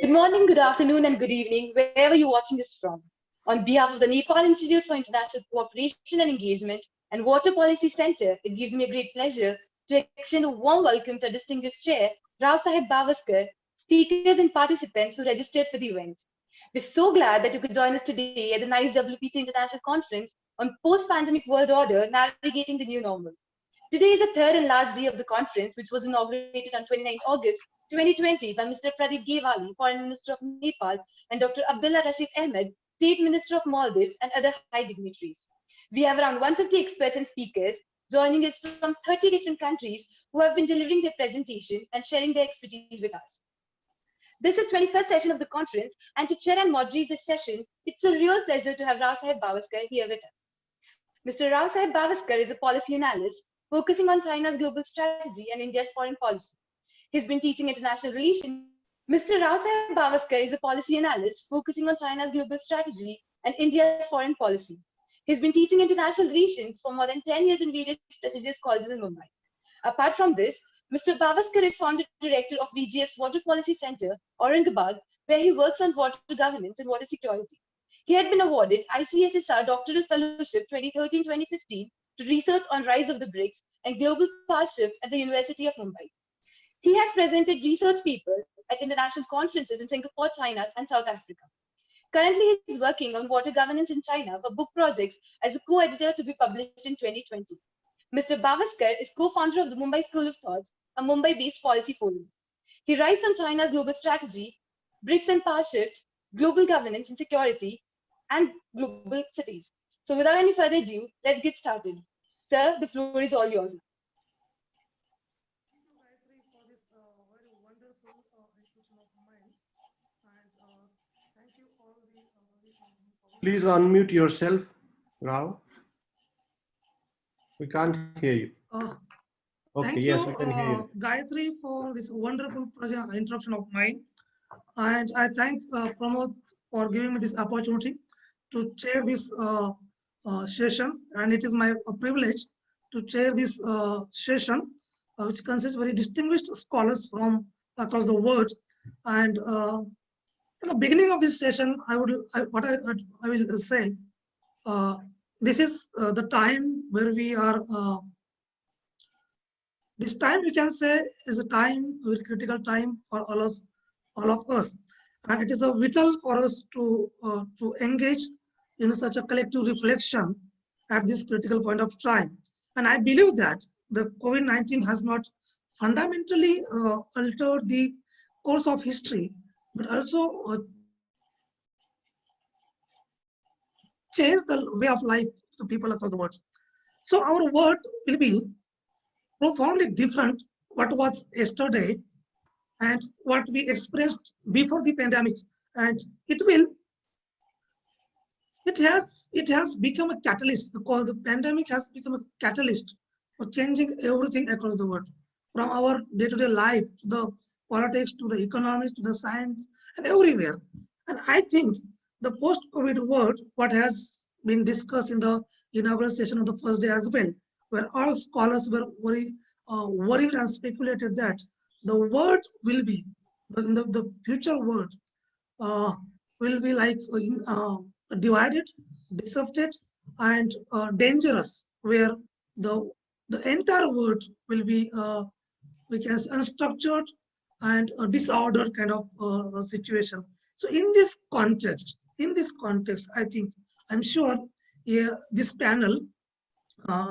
Good morning, good afternoon, and good evening, wherever you're watching this from. On behalf of the Nepal Institute for International Cooperation and Engagement and Water Policy Center, it gives me a great pleasure to extend a warm welcome to our distinguished chair, Raosaheb Bawaskar, speakers and participants who registered for the event. We're so glad that you could join us today at the NICE WPC International Conference on Post-Pandemic World Order, Navigating the New Normal. Today is the third and last day of the conference, which was inaugurated on 29 August 2020 by Mr. Pradeep Gewali, Foreign Minister of Nepal, and Dr. Abdullah Rashid Ahmed, State Minister of Maldives, and other high dignitaries. We have around 150 experts and speakers joining us from 30 different countries who have been delivering their presentation and sharing their expertise with us. This is 21st session of the conference, and to chair and moderate this session, it's a real pleasure to have Raosaheb Bawaskar here with us. Mr. Raosaheb Bawaskar is a policy analyst focusing on China's global strategy and India's foreign policy. He's been teaching international relations. Mr. Raosaheb Bawaskar is a policy analyst focusing on China's global strategy and India's foreign policy. He's been teaching international relations for more than 10 years in various prestigious colleges in Mumbai. Apart from this, Mr. Bawaskar is founder director of VGF's Water Policy Center, Aurangabad, where he works on water governance and water security. He had been awarded ICSSR Doctoral Fellowship 2013-2015 to research on rise of the BRICS and global power shift at the University of Mumbai. He has presented research papers at international conferences in Singapore, China, and South Africa. Currently, he is working on water governance in China for book projects as a co-editor to be published in 2020. Mr. Bawaskar is co-founder of the Mumbai School of Thoughts, a Mumbai-based policy forum. He writes on China's global strategy, BRICS and power shift, global governance and security, and global cities. So without any further ado, let's get started. Sir, the floor is all yours. Thank you, Gayatri, for this very wonderful introduction of mine. And thank you all the Please unmute yourself, Rao. We can't hear you. Okay, thank yes, you, we can hear you. Gayatri, for this wonderful introduction of mine. And I thank Pramod for giving me this opportunity to chair this session. And it is my privilege to chair this session, which consists of very distinguished scholars from across the world. And at the beginning of this session, I will say, this is the time where we are. This time we can say is a time, a very critical time for all of us, and it is a vital for us to engage in such a collective reflection at this critical point of time. And I believe that the COVID-19 has not fundamentally altered the course of history, but also changed the way of life to people across the world. So our world will be profoundly different what was yesterday and what we expressed before the pandemic. And it has become a catalyst, because the pandemic has become a catalyst for changing everything across the world, from our day-to-day life to the politics, to the economics, to the science, and everywhere. And I think the post-COVID world, what has been discussed in the inaugural session of the first day as well, where all scholars were very worried and speculated that the world will be, the future world will be like divided, disrupted, and dangerous, where the entire world will be, we can say, unstructured and a disordered kind of situation. So in this context, I think, I'm sure, this panel,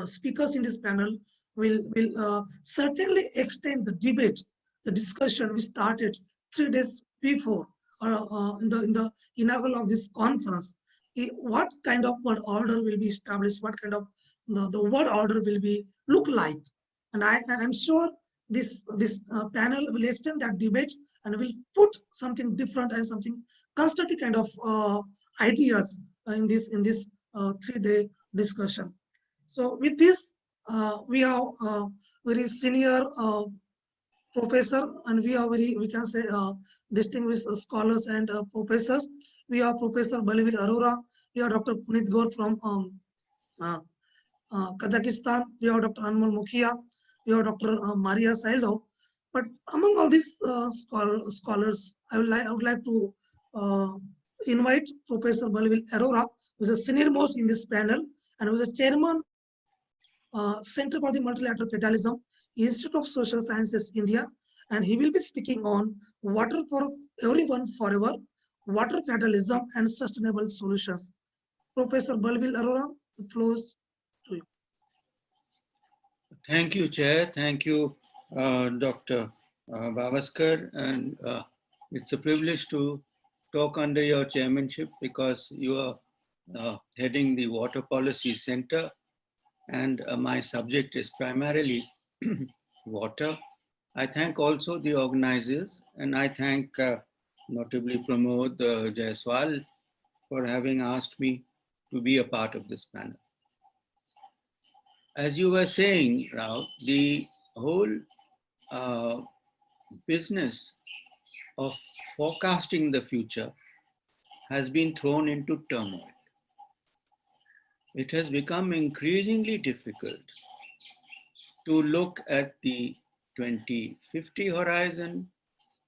speakers in this panel will certainly extend the debate, the discussion we started 3 days before, in the inaugural of this conference. What kind of world order will be established? What kind of the world order will be look like? And I'm sure this panel will extend that debate and will put something different and something constructive kind of ideas in this 3-day discussion. So with this, we are very senior professor, and we are very, we can say, distinguished scholars and professors. We are Professor Balveer Arora. We are Dr. Punit Gaur from Kazakhstan. We have Dr. Anmol Mukhia. We have Dr. Maria Sailo. But among all these scholars, I would like to invite Professor Balveer Arora, who is a senior most in this panel and who is a chairman Center for the Multilateral Federalism, Institute of Social Sciences, India, and he will be speaking on water for everyone forever, water federalism and sustainable solutions. Professor Balveer Arora, the floor is to you. Thank you, Chair. Thank you, Dr. Bawaskar. And it's a privilege to talk under your chairmanship because you are heading the Water Policy Center. And my subject is primarily water. I thank also the organizers, and I thank notably Pramod Jaiswal for having asked me to be a part of this panel. As you were saying, Rao, the whole business of forecasting the future has been thrown into turmoil. It has become increasingly difficult to look at the 2050 horizon,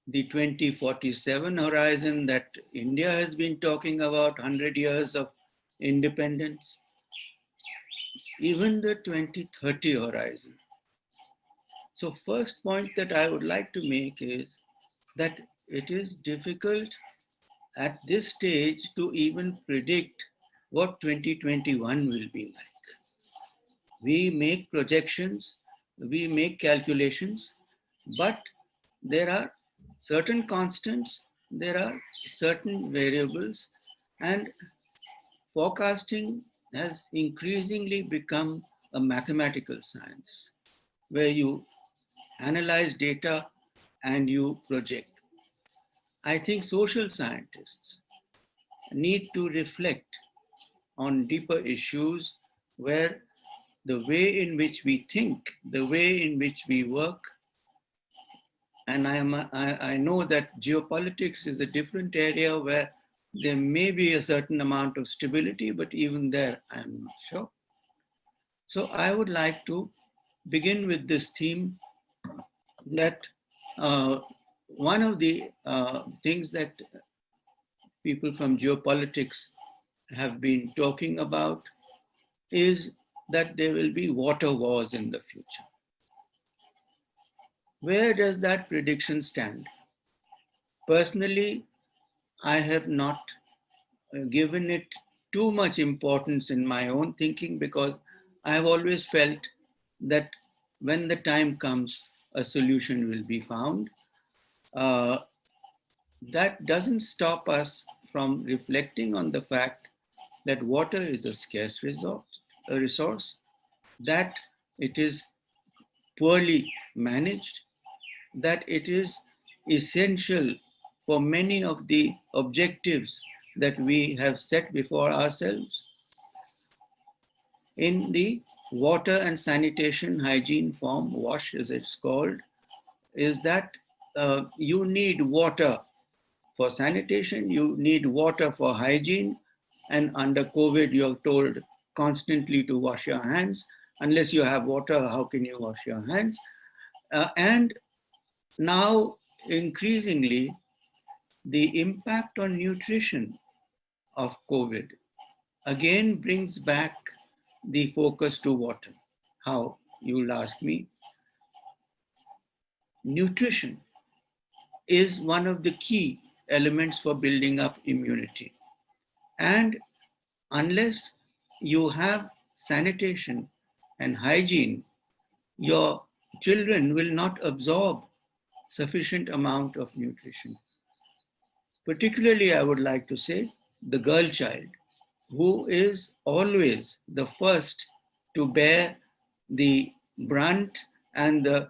the 2047 horizon that India has been talking about, 100 years of independence, even the 2030 horizon. So first point that I would like to make is that it is difficult at this stage to even predict what 2021 will be like. We make projections, we make calculations, but there are certain constants, there are certain variables, and forecasting has increasingly become a mathematical science where you analyze data and you project. I think social scientists need to reflect on deeper issues where the way in which we think, the way in which we work, and I know that geopolitics is a different area where there may be a certain amount of stability, but even there, I'm not sure. So I would like to begin with this theme that one of the things that people from geopolitics have been talking about is that there will be water wars in the future. Where does that prediction stand? Personally, I have not given it too much importance in my own thinking because I have always felt that when the time comes, a solution will be found. That doesn't stop us from reflecting on the fact that water is a scarce resource, that it is poorly managed, that it is essential for many of the objectives that we have set before ourselves. In the water and sanitation hygiene form, WASH as it's called, is that you need water for sanitation, you need water for hygiene, and under COVID, you're told constantly to wash your hands. Unless you have water, how can you wash your hands? And now, increasingly, the impact on nutrition of COVID again brings back the focus to water. How, you'll ask me? Nutrition is one of the key elements for building up immunity. And unless you have sanitation and hygiene, your children will not absorb sufficient amount of nutrition. Particularly, I would like to say, the girl child, who is always the first to bear the brunt and the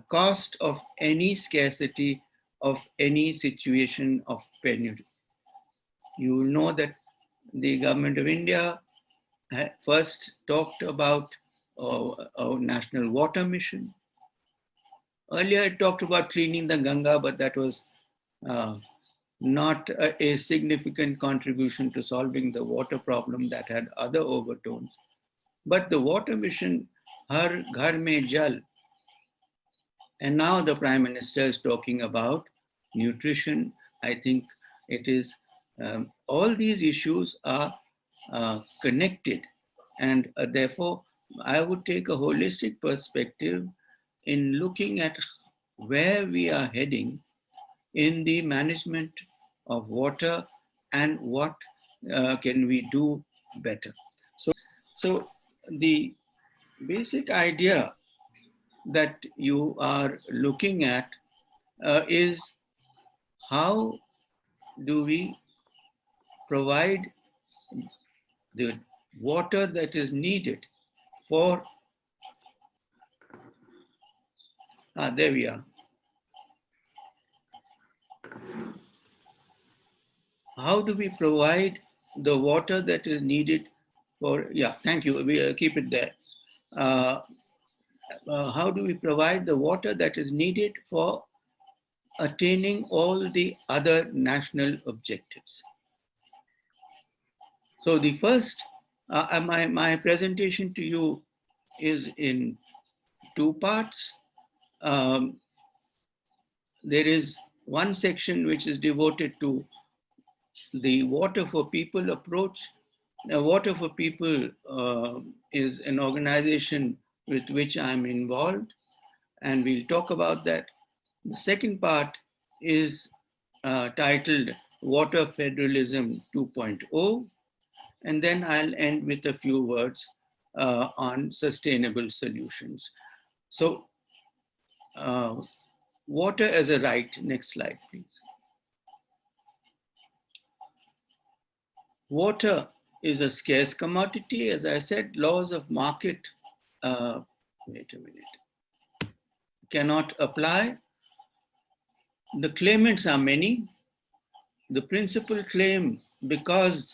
cost of any scarcity of any situation of penury. You will know that the government of India first talked about our national water mission. Earlier it talked about cleaning the Ganga, but that was not a significant contribution to solving the water problem that had other overtones. But the water mission, Har Ghar Mein Jal, And now the Prime Minister is talking about nutrition. I think it is, all these issues are connected. And therefore, I would take a holistic perspective in looking at where we are heading in the management of water and what can we do better. So the basic idea that you are looking at is how do we provide the water that is needed for, there we are. How do we provide the water that is needed for, yeah, thank you, we keep it there. How do we provide the water that is needed for attaining all the other national objectives? So the first, my presentation to you is in two parts. There is one section which is devoted to the Water for People approach. Water for People is an organization with which I'm involved, and we'll talk about that. The second part is titled Water Federalism 2.0, and then I'll end with a few words on sustainable solutions. So, water as a right. Next slide, please. Water is a scarce commodity. As I said, laws of market, wait a minute, cannot apply. The claimants are many. The principal claim, because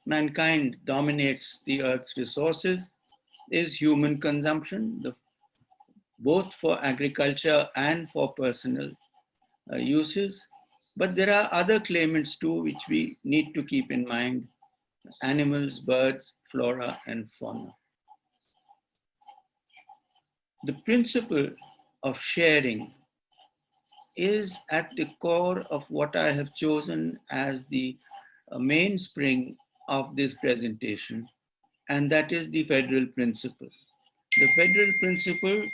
mankind dominates the earth's resources, is human consumption, both for agriculture and for personal uses. But there are other claimants too, which we need to keep in mind: animals, birds, flora, and fauna. The principle of sharing is at the core of what I have chosen as the mainspring of this presentation, and that is the federal principle. The federal principle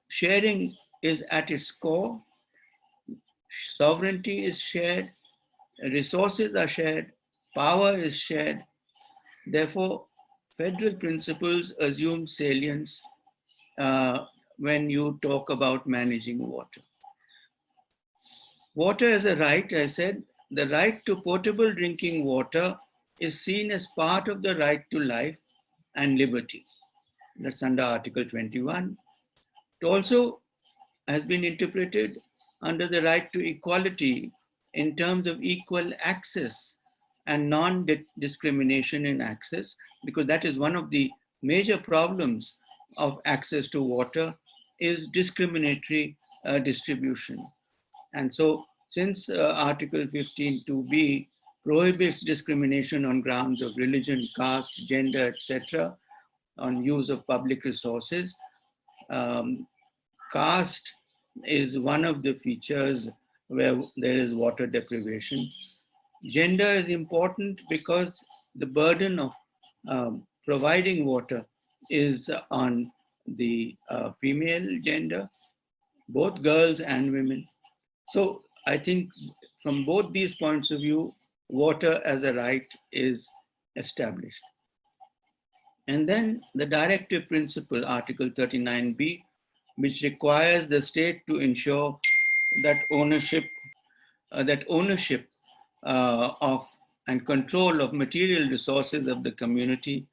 sharing is at its core. Sovereignty is shared, resources are shared, power is shared. Therefore, federal principles assume salience when you talk about managing water. Water is a right, I said. The right to potable drinking water is seen as part of the right to life and liberty. That's under Article 21. It also has been interpreted under the right to equality in terms of equal access and non-discrimination in access, because that is one of the major problems of access to water, is discriminatory distribution. And so since Article 15(2)(b) prohibits discrimination on grounds of religion, caste, gender, etc., on use of public resources, caste is one of the features where there is water deprivation. Gender is important because the burden of providing water is on the female gender, both girls and women. So I think from both these points of view, water as a right is established. And then the directive principle, Article 39(b), which requires the state to ensure that ownership of and control of material resources of the community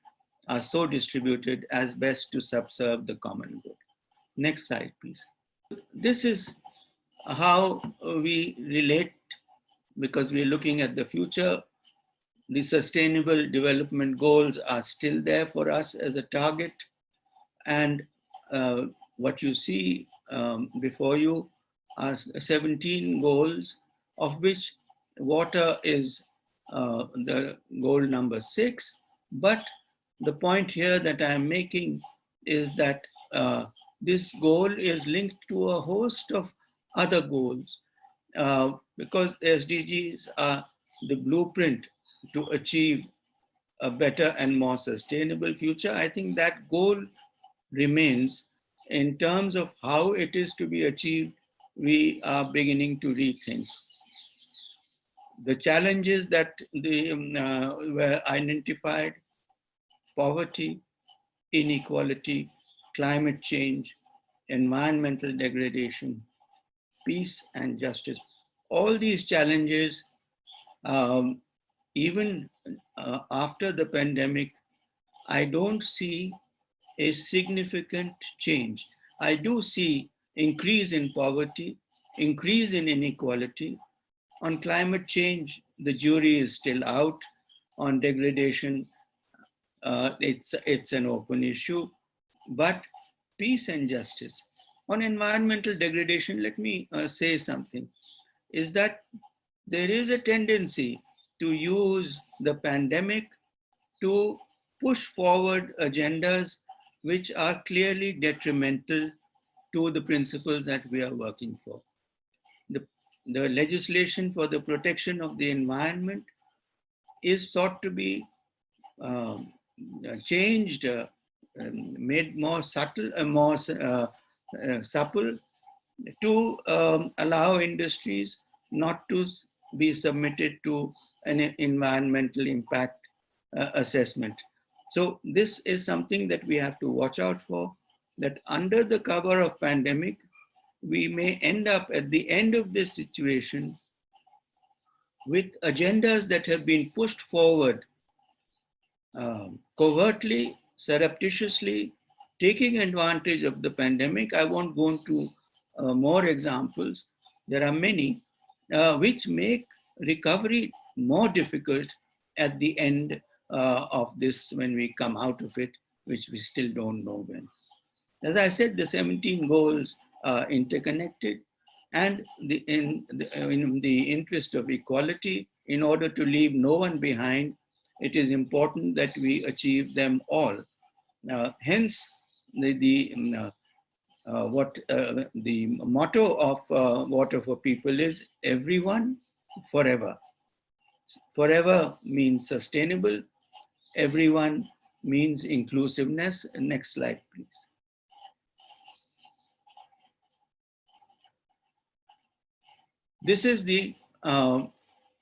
are so distributed as best to subserve the common good. Next slide, please. This is how we relate, because we're looking at the future. The Sustainable Development Goals are still there for us as a target. And what you see before you are 17 goals, of which water is the goal number 6. But the point here that I am making is that this goal is linked to a host of other goals, because SDGs are the blueprint to achieve a better and more sustainable future. I think that goal remains. In terms of how it is to be achieved, we are beginning to rethink. The challenges that were identified: poverty, inequality, climate change, environmental degradation, peace and justice. All these challenges, even after the pandemic, I don't see a significant change. I do see increase in poverty, increase in inequality. On climate change, the jury is still out. On degradation, it's an open issue. But peace and justice. On environmental degradation, let me say something, is that there is a tendency to use the pandemic to push forward agendas which are clearly detrimental to the principles that we are working for. The legislation for the protection of the environment is sought to be changed, made more subtle, supple, to allow industries not to be submitted to an environmental impact assessment. So this is something that we have to watch out for, that under the cover of pandemic, we may end up at the end of this situation with agendas that have been pushed forward covertly, surreptitiously, taking advantage of the pandemic. I won't go into more examples. There are many which make recovery more difficult at the end of this, when we come out of it, which we still don't know when. As I said, the 17 goals are interconnected, and in the interest of equality, in order to leave no one behind, it is important that we achieve them all. Hence, the motto of Water for People is everyone, forever. Forever means sustainable. Everyone means inclusiveness. Next slide, please. This is the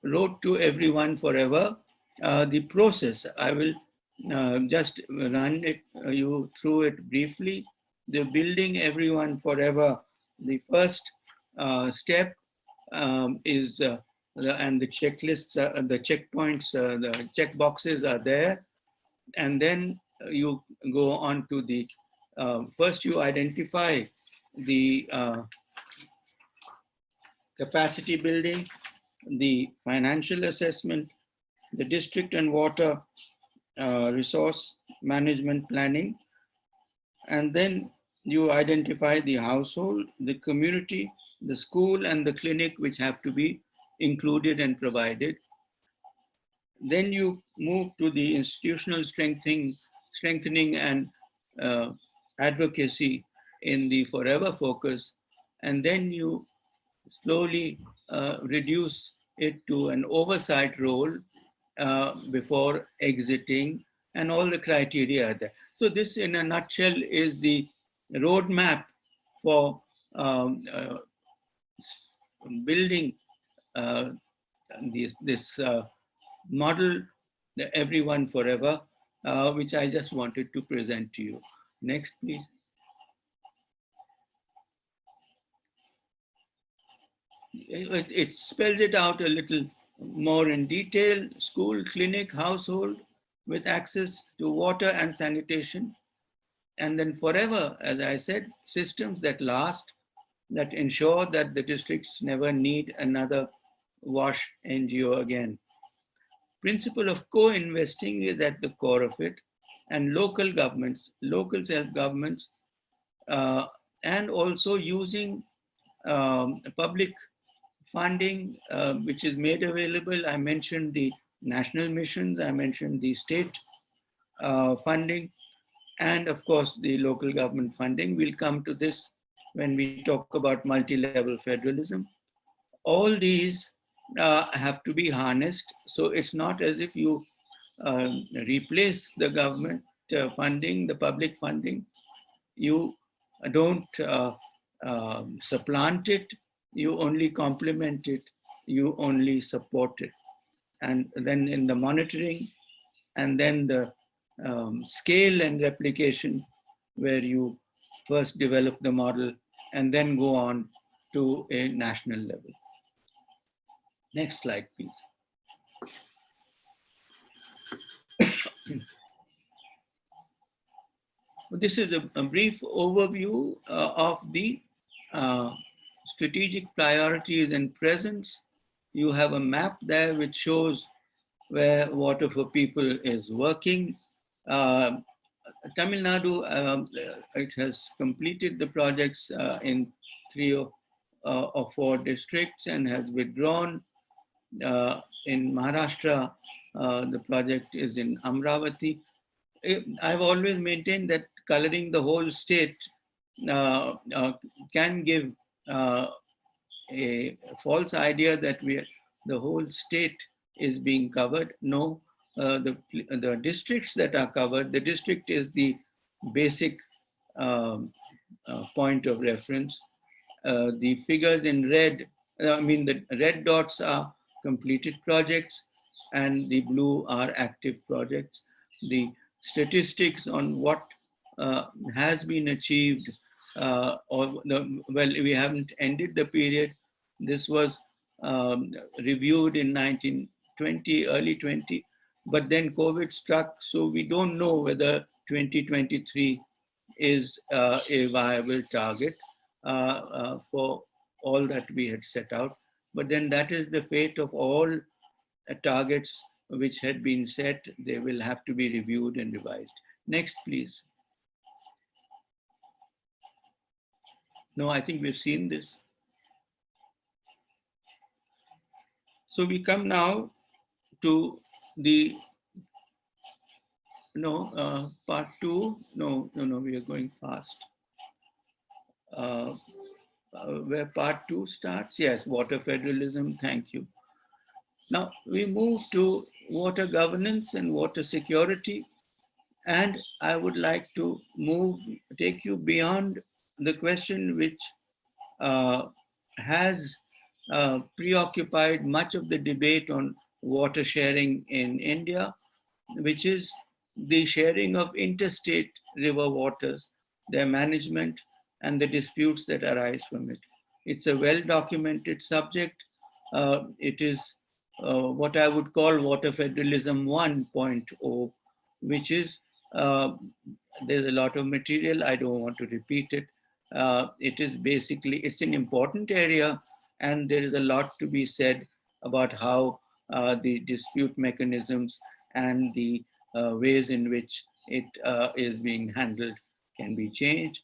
road to everyone forever. The process, I will just run you through it briefly. The building everyone forever, the first step is, and the checklists, the checkpoints, the check boxes are there. And then you go on to the, first you identify the capacity building, the financial assessment, the district and water resource management planning, and then you identify the household, the community, the school, and the clinic, which have to be included and provided. Then you move to the institutional strengthening and advocacy in the forever focus, and then you slowly reduce it to an oversight role before exiting, and all the criteria are there. So this, in a nutshell, is the roadmap for building this model, the everyone forever, which I just wanted to present to you. Next, please. It spells it out a little more in detail: school, clinic, household, with access to water and sanitation. And then forever, as I said, systems that last, that ensure that the districts never need another WASH NGO again. Principle of co-investing is at the core of it, and local governments, local self-governments, and also using public funding, which is made available. I mentioned the national missions. I mentioned the state funding, and of course the local government funding. We'll come to this when we talk about multi-level federalism. All these have to be harnessed. So it's not as if you replace the government funding, the public funding. You don't supplant it, you only complement it, you only support it. And then in the monitoring, and then the scale and replication, where you first develop the model and then go on to a national level. Next slide, please. This is a brief overview of the strategic priorities and presence. You have a map there which shows where Water for People is working. Tamil Nadu, it has completed the projects in 3 or 4 districts and has withdrawn. In Maharashtra, the project is in Amravati. I've always maintained that coloring the whole state can give a false idea that the whole state is being covered. No, the districts that are covered, the district is the basic point of reference. The figures in red, the red dots are completed projects and the blue are active projects. The statistics on what has been achieved, well, we haven't ended the period. This was reviewed in 1920, early 20, but then COVID struck, so we don't know whether 2023 is a viable target for all that we had set out. But then that is the fate of all targets which had been set. They will have to be reviewed and revised. Next, please. No, I think we've seen this. So we come now to the part 2. No, we are going fast. Where part 2 starts? Yes, water federalism. Thank you. Now we move to water governance and water security. And I would like to take you beyond the question which has preoccupied much of the debate on water sharing in India, which is the sharing of interstate river waters, their management, and the disputes that arise from it. It's a well-documented subject. It is what I would call water federalism 1.0, which is, there's a lot of material, I don't want to repeat it. It is basically, it's an important area, and there is a lot to be said about how the dispute mechanisms and the ways in which it is being handled can be changed.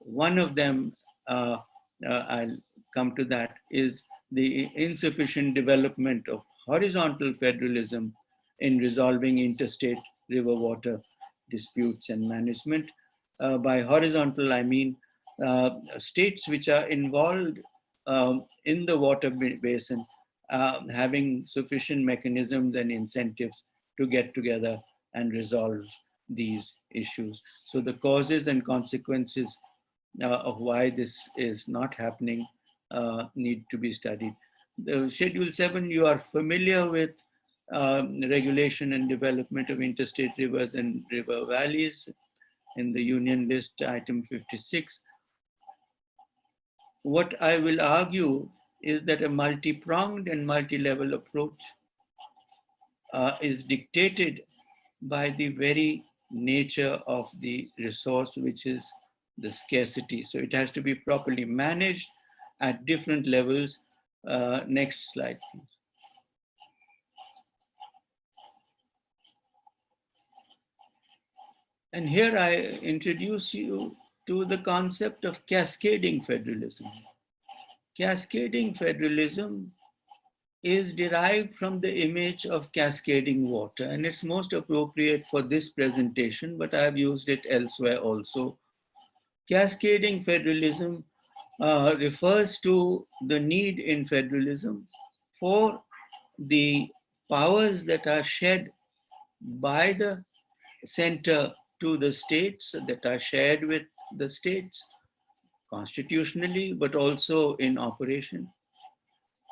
One of them, I'll come to that, is the insufficient development of horizontal federalism in resolving interstate river water disputes and management. By horizontal, I mean states which are involved in the water basin having sufficient mechanisms and incentives to get together and resolve these issues. So the causes and consequences of why this is not happening need to be studied. The Schedule 7, you are familiar with regulation and development of interstate rivers and river valleys in the Union List, item 56. What I will argue is that a multi-pronged and multi-level approach is dictated by the very nature of the resource, which is the scarcity. So it has to be properly managed at different levels. Next slide, please. And here I introduce you to the concept of cascading federalism. Cascading federalism is derived from the image of cascading water, and it's most appropriate for this presentation, but I've used it elsewhere also. Cascading federalism refers to the need in federalism for the powers that are shed by the center to the states, that are shared with the states constitutionally, but also in operation,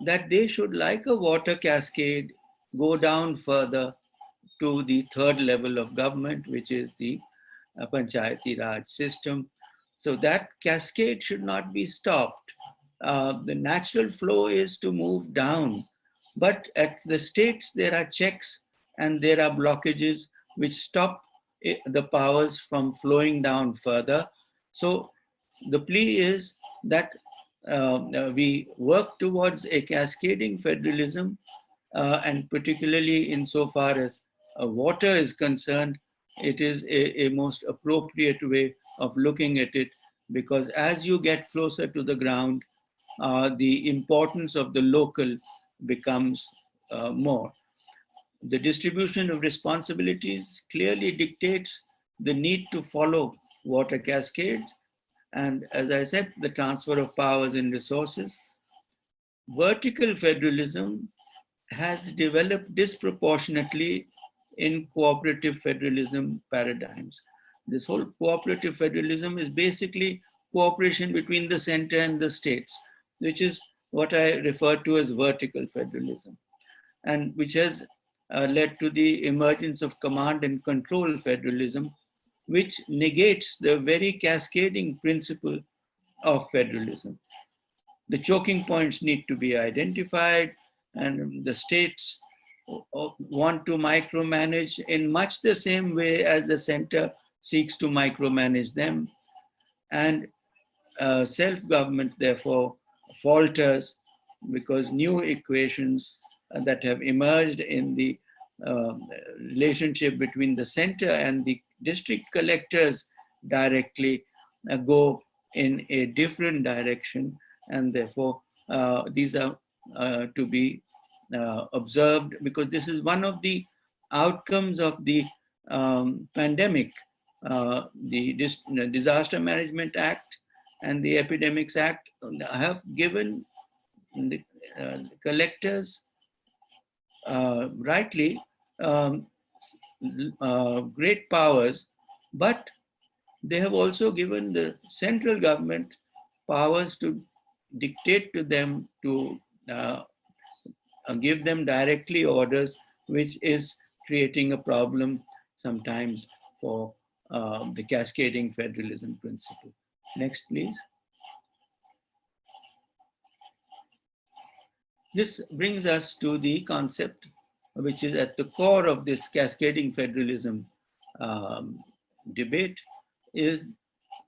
that they should, like a water cascade, go down further to the third level of government, which is the Panchayati Raj system. So that cascade should not be stopped. The natural flow is to move down, but at the states there are checks and there are blockages which stop the powers from flowing down further. So the plea is that we work towards a cascading federalism, and particularly insofar as water is concerned, it is a most appropriate way of looking at it, because as you get closer to the ground, the importance of the local becomes more. The distribution of responsibilities clearly dictates the need to follow water cascades, and as I said, the transfer of powers and resources. Vertical federalism has developed disproportionately in cooperative federalism paradigms. This whole cooperative federalism is basically cooperation between the center and the states, which is what I refer to as vertical federalism, and which has led to the emergence of command and control federalism, which negates the very cascading principle of federalism. The choking points need to be identified, and the states want to micromanage in much the same way as the center seeks to micromanage them. And self-government, therefore, falters because new equations that have emerged in the relationship between the center and the district collectors directly go in a different direction, and therefore these are to be observed, because this is one of the outcomes of the pandemic. The Disaster Management Act and the Epidemics Act have given the collectors rightly great powers, but they have also given the central government powers to dictate to them, to give them directly orders, which is creating a problem sometimes for the cascading federalism principle. Next, please. This brings us to the concept which is at the core of this cascading federalism debate, is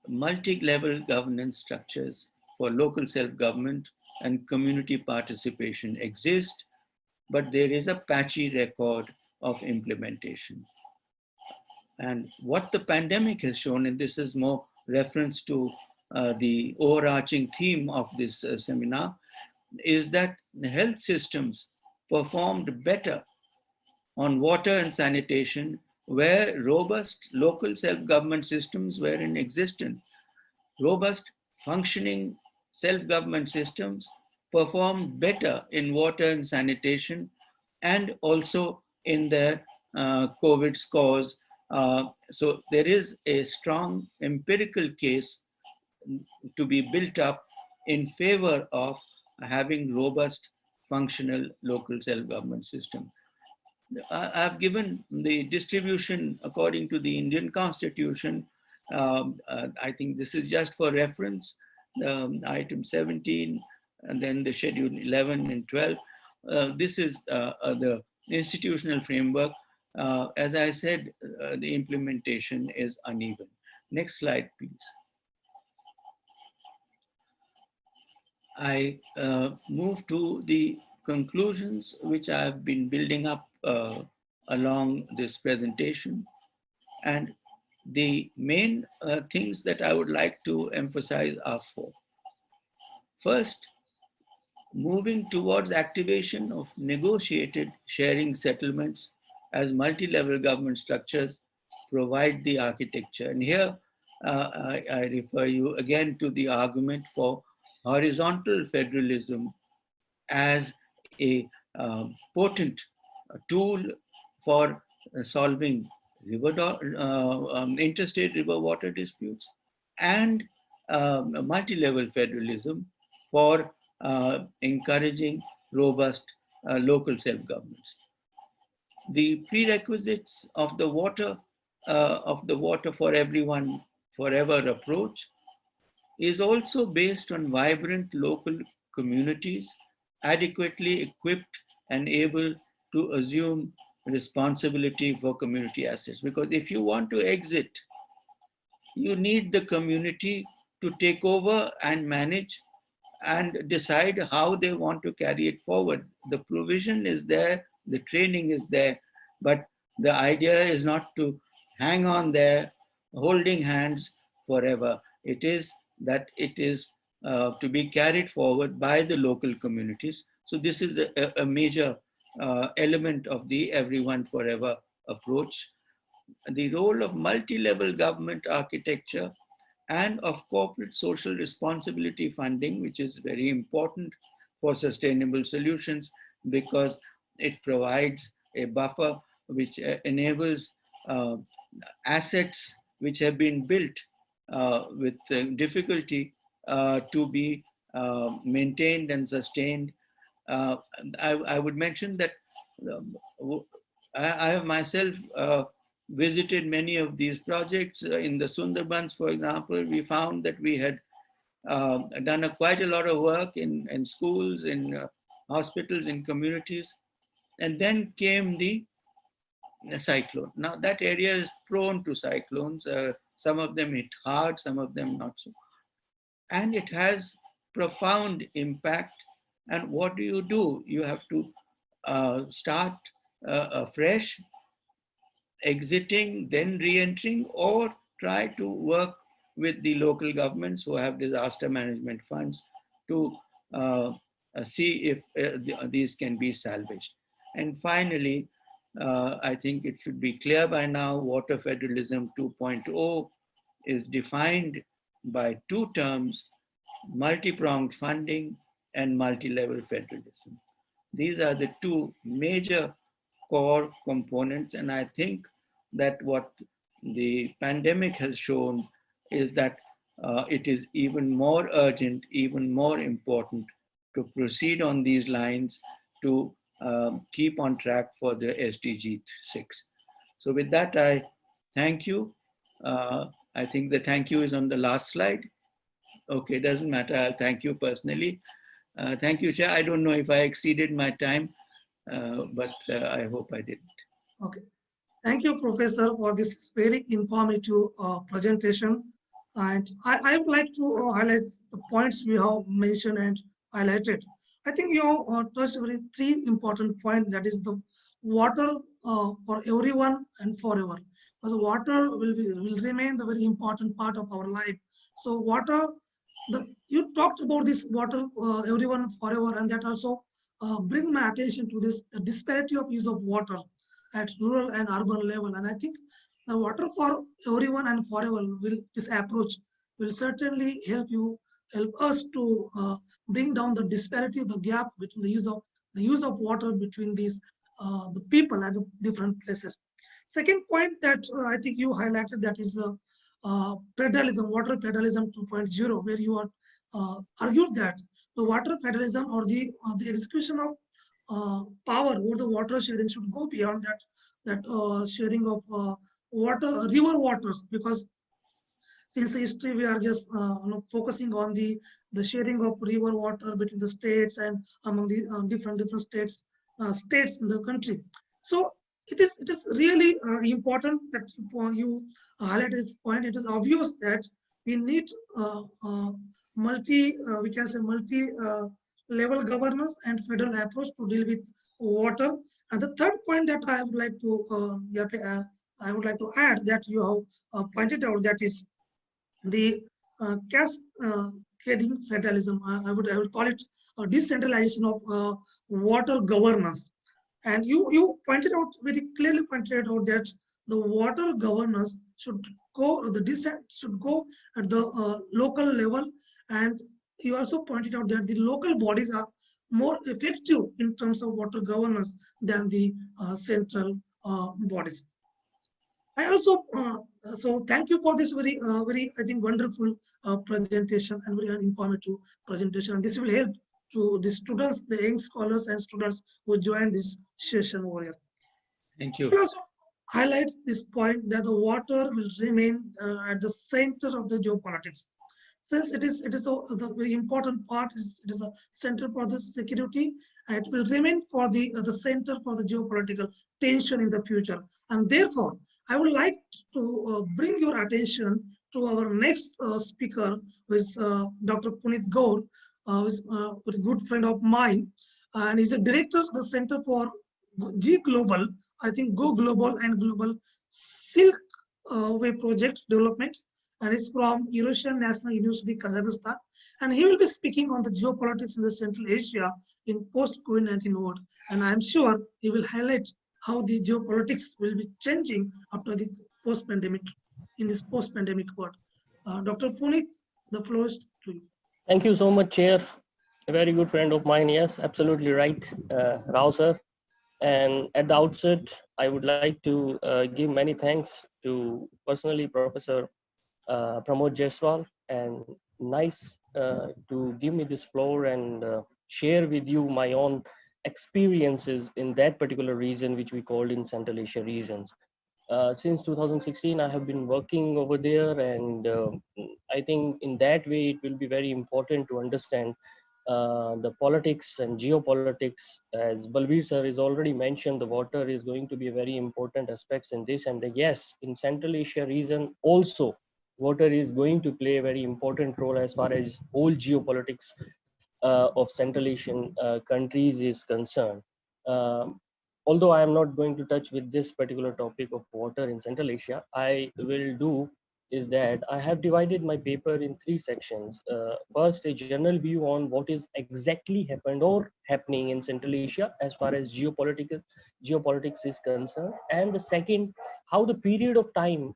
multi-level governance structures for local self-government and community participation exist, but there is a patchy record of implementation. And what the pandemic has shown, and this is more reference to the overarching theme of this seminar, is that the health systems performed better on water and sanitation where robust local self-government systems were in existence. Robust functioning self-government systems performed better in water and sanitation, and also in their COVID scores. So there is a strong empirical case to be built up in favor of having robust functional local self-government system. I've given the distribution according to the Indian Constitution. I think this is just for reference. Item 17, and then the schedule 11 and 12. This is the institutional framework. As I said, the implementation is uneven. Next slide, please. I move to the conclusions which I've been building up along this presentation. And the main things that I would like to emphasize are four. First, moving towards activation of negotiated sharing settlements as multi-level government structures provide the architecture. And here I refer you again to the argument for horizontal federalism as a potent tool for solving interstate river water disputes, and multi-level federalism for encouraging robust local self-governments. The prerequisites of the water for everyone forever approach is also based on vibrant local communities adequately equipped and able to assume responsibility for community assets. Because if you want to exit, you need the community to take over and manage and decide how they want to carry it forward. The provision is there, the training is there, but the idea is not to hang on there, holding hands forever. It is that it is to be carried forward by the local communities. So this is a major element of the everyone forever approach. The role of multi-level government architecture and of corporate social responsibility funding, which is very important for sustainable solutions because it provides a buffer which enables assets which have been built with difficulty to be maintained and sustained. I would mention that I have myself visited many of these projects. In the Sundarbans, for example, we found that we had done quite a lot of work in schools, in hospitals, in communities. And then came the cyclone. Now that area is prone to cyclones. Some of them hit hard, some of them not so. And it has profound impact. And what do? You have to start afresh, exiting, then re-entering, or try to work with the local governments who have disaster management funds to see if these can be salvaged. And finally, I think it should be clear by now, Water Federalism 2.0 is defined by two terms: multi-pronged funding and multi-level federalism. These are the two major core components, and I think that what the pandemic has shown is that it is even more urgent, even more important to proceed on these lines to keep on track for the SDG 6. So with that, I thank you. I think the thank you is on the last slide. Okay, doesn't matter, I'll thank you personally. Thank you, Chair. I don't know if I exceeded my time, but I hope I didn't. Okay. Thank you, Professor, for this very informative presentation. And I would like to highlight the points we have mentioned and highlighted. I think you touched three important points. That is the water for everyone and forever. Because water will remain the very important part of our life. So water, you talked about this water everyone forever, and that also brings my attention to this disparity of use of water at rural and urban level. And I think the water for everyone and forever this approach will certainly help us to bring down the disparity, the gap between the use of water between these the people at the different places. Second point that I think you highlighted, that is federalism, water federalism 2.0, where you are argued that the water federalism or the execution of power over the water sharing should go beyond that sharing of river waters, because since history we are just focusing on the sharing of river water between the states and among the different states in the country. So it is really important that you highlight this point. It is obvious that we need multi level governance and federal approach to deal with water. And the third point that I would like to add, that you have pointed out, that is the cascading federalism. I would call it a decentralization of water governance. And you pointed out very clearly pointed out that the water governance should go, the descent should go at the local level. And you also pointed out that the local bodies are more effective in terms of water governance than the central bodies. I also so thank you for this very I think wonderful presentation and very informative presentation. And this will help to the students, the young scholars and students who join this session over here. Thank We you. also highlight this point that the water will remain at the center of the geopolitics. Since it is the very important part, it is a center for the security, and it will remain for the center for the geopolitical tension in the future. And therefore, I would like to bring your attention to our next speaker, who is Dr. Punit Gaur, who is a good friend of mine, and he's a director of the Center for G Global, I think Go Global and Global Silk Way Project Development, and is from Eurasian National University, Kazakhstan. And he will be speaking on the geopolitics in the Central Asia in post-COVID-19 world. And I'm sure he will highlight how the geopolitics will be changing after the post-pandemic, in this post-pandemic world. Dr. Punit, the floor is to you. Thank you so much, Chair. A very good friend of mine. Yes, absolutely right, Rao sir. And at the outset, I would like to give many thanks to personally Professor Pramod Jaiswal, and nice to give me this floor and share with you my own experiences in that particular region, which we called in Central Asia regions. Since 2016, I have been working over there, and I think in that way, it will be very important to understand the politics and geopolitics. As Balveer sir has already mentioned, the water is going to be a very important aspects in this. And yes, in Central Asia region also, water is going to play a very important role as far as whole geopolitics of Central Asian countries is concerned. Although I am not going to touch with this particular topic of water in Central Asia, I will do is that I have divided my paper in three sections. First, a general view on what is exactly happened or happening in Central Asia as far as geopolitics is concerned. And the second, how the period of time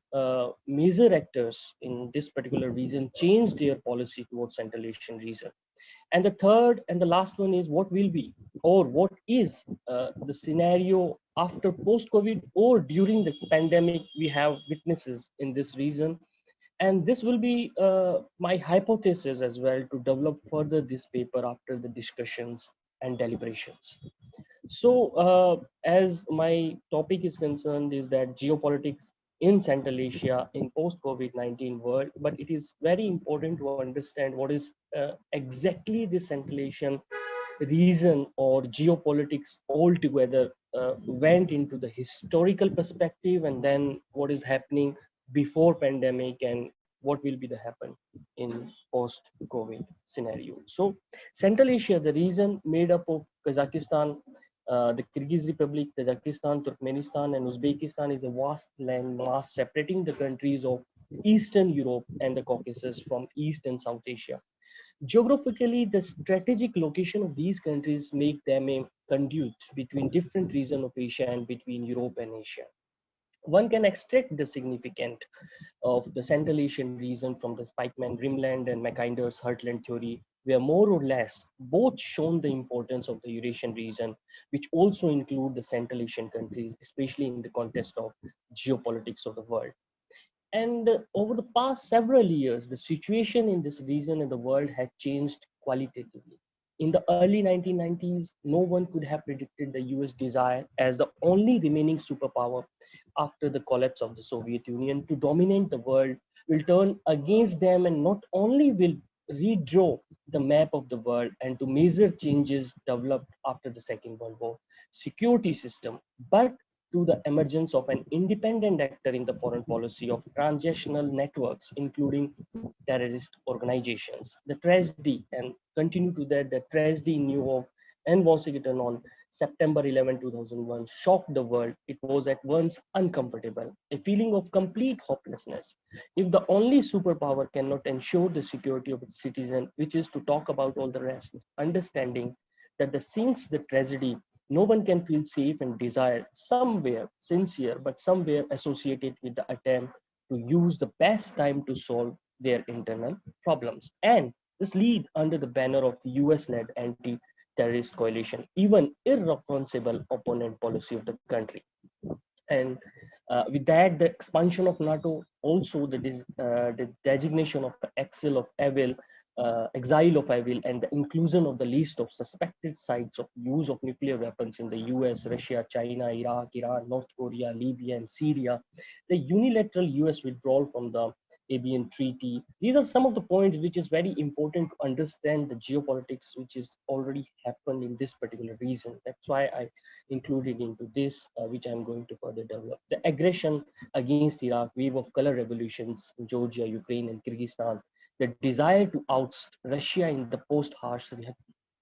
major actors in this particular region changed their policy towards Central Asian region. And the third and the last one is what will be or what is the scenario after post-COVID or during the pandemic we have witnesses in this region. And this will be my hypothesis as well to develop further this paper after the discussions and deliberations. So as my topic is concerned is that geopolitics in Central Asia in post-COVID-19 world, but it is very important to understand what is exactly the Central Asian region or geopolitics altogether went into the historical perspective, and then what is happening before pandemic and what will be the happen in post-COVID scenario. So Central Asia, the region made up of Kazakhstan, the Kyrgyz Republic, Tajikistan, Turkmenistan, and Uzbekistan is a vast landmass separating the countries of Eastern Europe and the Caucasus from East and South Asia. Geographically, the strategic location of these countries make them a conduit between different regions of Asia and between Europe and Asia. One can extract the significance of the Central Asian region from the Spikeman Rimland and Mackinders Heartland theory, where more or less both shown the importance of the Eurasian region, which also include the Central Asian countries, especially in the context of geopolitics of the world. And over the past several years, the situation in this region and the world had changed qualitatively. In the early 1990s, no one could have predicted the US desire as the only remaining superpower after the collapse of the Soviet Union to dominate the world will turn against them, and not only will redraw the map of the world and to major changes developed after the Second World War security system, but to the emergence of an independent actor in the foreign policy of transnational networks, including terrorist organizations. The tragedy, and continue to that, the tragedy in New York and Washington on September 11, 2001 shocked the world. It was at once uncomfortable, a feeling of complete hopelessness. If the only superpower cannot ensure the security of its citizen, which is to talk about all the rest, understanding that since the tragedy, no one can feel safe and desire somewhere sincere, but somewhere associated with the attempt to use the best time to solve their internal problems. And this lead under the banner of the US-led anti-terrorist coalition, even irresponsible opponent policy of the country. And with that, the expansion of NATO, also the designation of the exile of evil, and the inclusion of the list of suspected sites of use of nuclear weapons in the US, Russia, China, Iraq, Iran, North Korea, Libya, and Syria, the unilateral US withdrawal from the Abian Treaty. These are some of the points which is very important to understand the geopolitics which is already happened in this particular region. That's why I included into this, which I'm going to further develop. The aggression against Iraq, wave of color revolutions in Georgia, Ukraine, and Kyrgyzstan, the desire to oust Russia in the post-harsh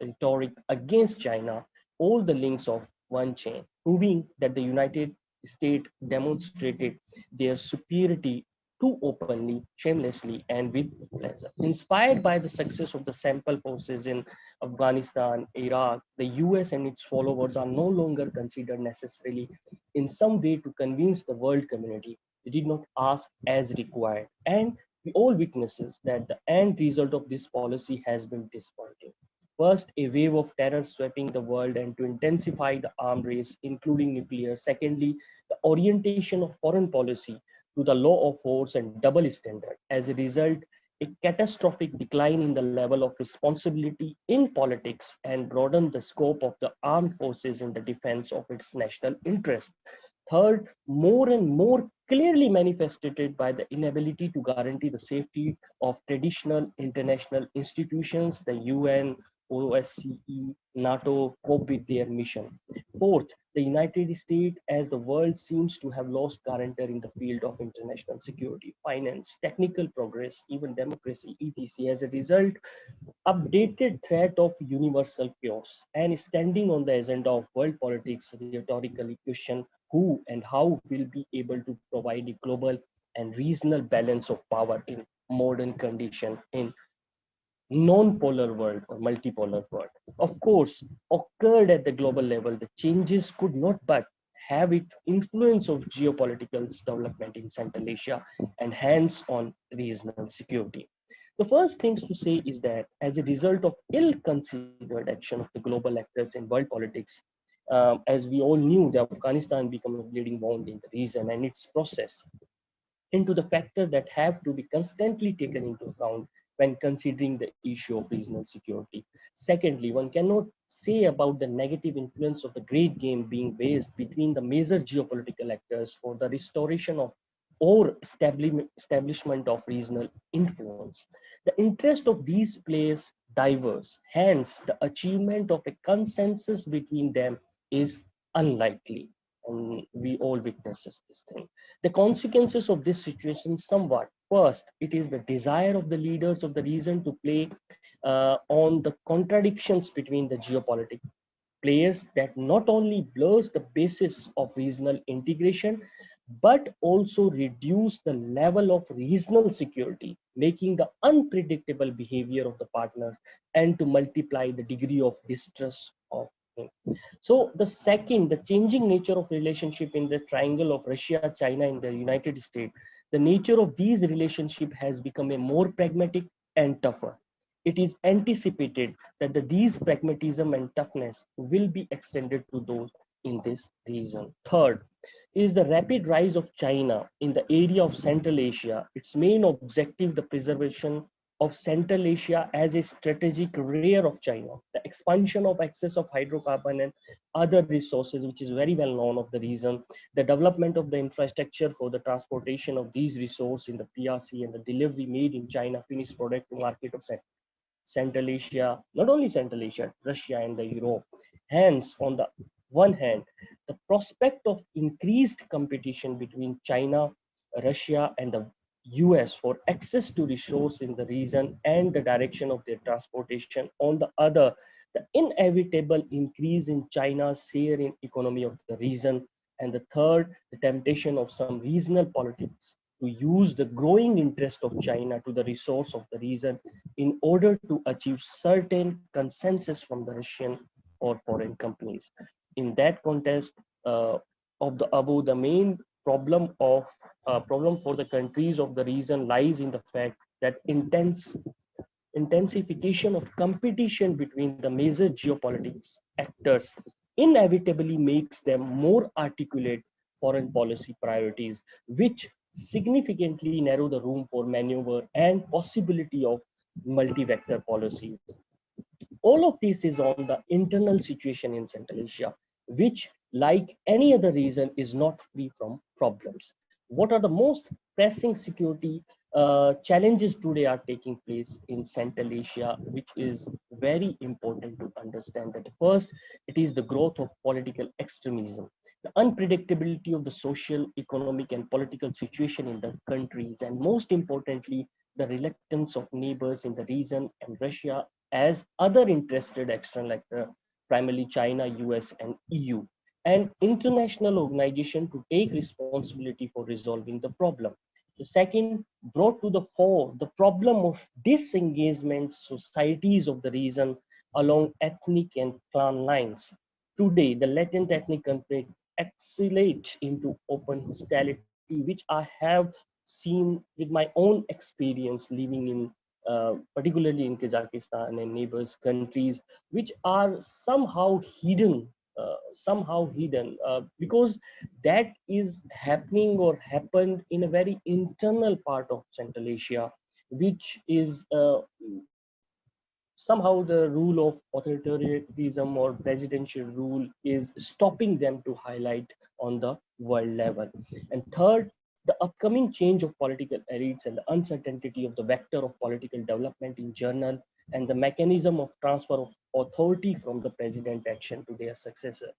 rhetoric against China, all the links of one chain, proving that the United States demonstrated their superiority too openly, shamelessly, and with pleasure. Inspired by the success of the sample forces in Afghanistan, Iraq, the US and its followers are no longer considered necessarily in some way to convince the world community. They did not ask as required. And we all witnesses that the end result of this policy has been disappointing. First, a wave of terror sweeping the world and to intensify the arms race, including nuclear. Secondly, the orientation of foreign policy to the law of force and double standard. As a result, a catastrophic decline in the level of responsibility in politics and broaden the scope of the armed forces in the defense of its national interest. Third, more and more clearly manifested by the inability to guarantee the safety of traditional international institutions, the UN, OSCE, NATO cope with their mission. Fourth, the United States, as the world seems to have lost guarantor in the field of international security, finance, technical progress, even democracy, etc. As a result, updated threat of universal chaos and standing on the agenda of world politics rhetorically question who and how will be able to provide a global and regional balance of power in modern condition in non-polar world or multipolar world. Of course, occurred at the global level, the changes could not but have its influence of geopolitical development in Central Asia and hence on regional security. The first things to say is that as a result of ill-considered action of the global actors in world politics, as we all knew, the Afghanistan became a bleeding wound in the region and its process into the factors that have to be constantly taken into account when considering the issue of regional security. Secondly, one cannot say about the negative influence of the great game being waged between the major geopolitical actors for the restoration of or establishment of regional influence. The interest of these players diverse, hence the achievement of a consensus between them is unlikely. And we all witnesses this thing. The consequences of this situation somewhat. First, it is the desire of the leaders of the region to play on the contradictions between the geopolitical players that not only blurs the basis of regional integration, but also reduce the level of regional security, making the unpredictable behavior of the partners and to multiply the degree of distrust of him. So the second, the changing nature of relationship in the triangle of Russia, China, and the United States, the nature of these relationship has become a more pragmatic and tougher. It is anticipated that these pragmatism and toughness will be extended to those in this region. Third is the rapid rise of China in the area of Central Asia. Its main objective, the preservation of Central Asia as a strategic rear of China, the expansion of access of hydrocarbon and other resources, which is very well known of the region, the development of the infrastructure for the transportation of these resources in the PRC and the delivery made in China finished product to market of Central Asia, not only Central Asia, Russia and the Europe. Hence, on the one hand, the prospect of increased competition between China, Russia, and the US for access to resources in the region and the direction of their transportation. On the other, the inevitable increase in China's share in economy of the region, and the third, the temptation of some regional politics to use the growing interest of China to the resource of the region in order to achieve certain consensus from the Russian or foreign companies. In that context of the above, the main problem for the countries of the region lies in the fact that intensification of competition between the major geopolitics actors inevitably makes them more articulate foreign policy priorities, which significantly narrow the room for maneuver and possibility of multi-vector policies. All of this is on the internal situation in Central Asia, which, like any other region, is not free from problems. What are the most pressing security challenges today are taking place in Central Asia, which is very important to understand. That first, it is the growth of political extremism, the unpredictability of the social, economic, and political situation in the countries, and most importantly, the reluctance of neighbors in the region and Russia as other interested external actor, primarily China, US, and EU, and international organization to take responsibility for resolving the problem. The second, brought to the fore the problem of disengagement societies of the region along ethnic and clan lines. Today, the latent ethnic conflict escalate into open hostility, which I have seen with my own experience living in particularly in Kazakhstan and neighbors countries, which are somehow hidden because that is happening or happened in a very internal part of Central Asia, which is somehow the rule of authoritarianism or presidential rule is stopping them to highlight on the world level. And third, the upcoming change of political elites and the uncertainty of the vector of political development in general and the mechanism of transfer of authority from the president action to their successor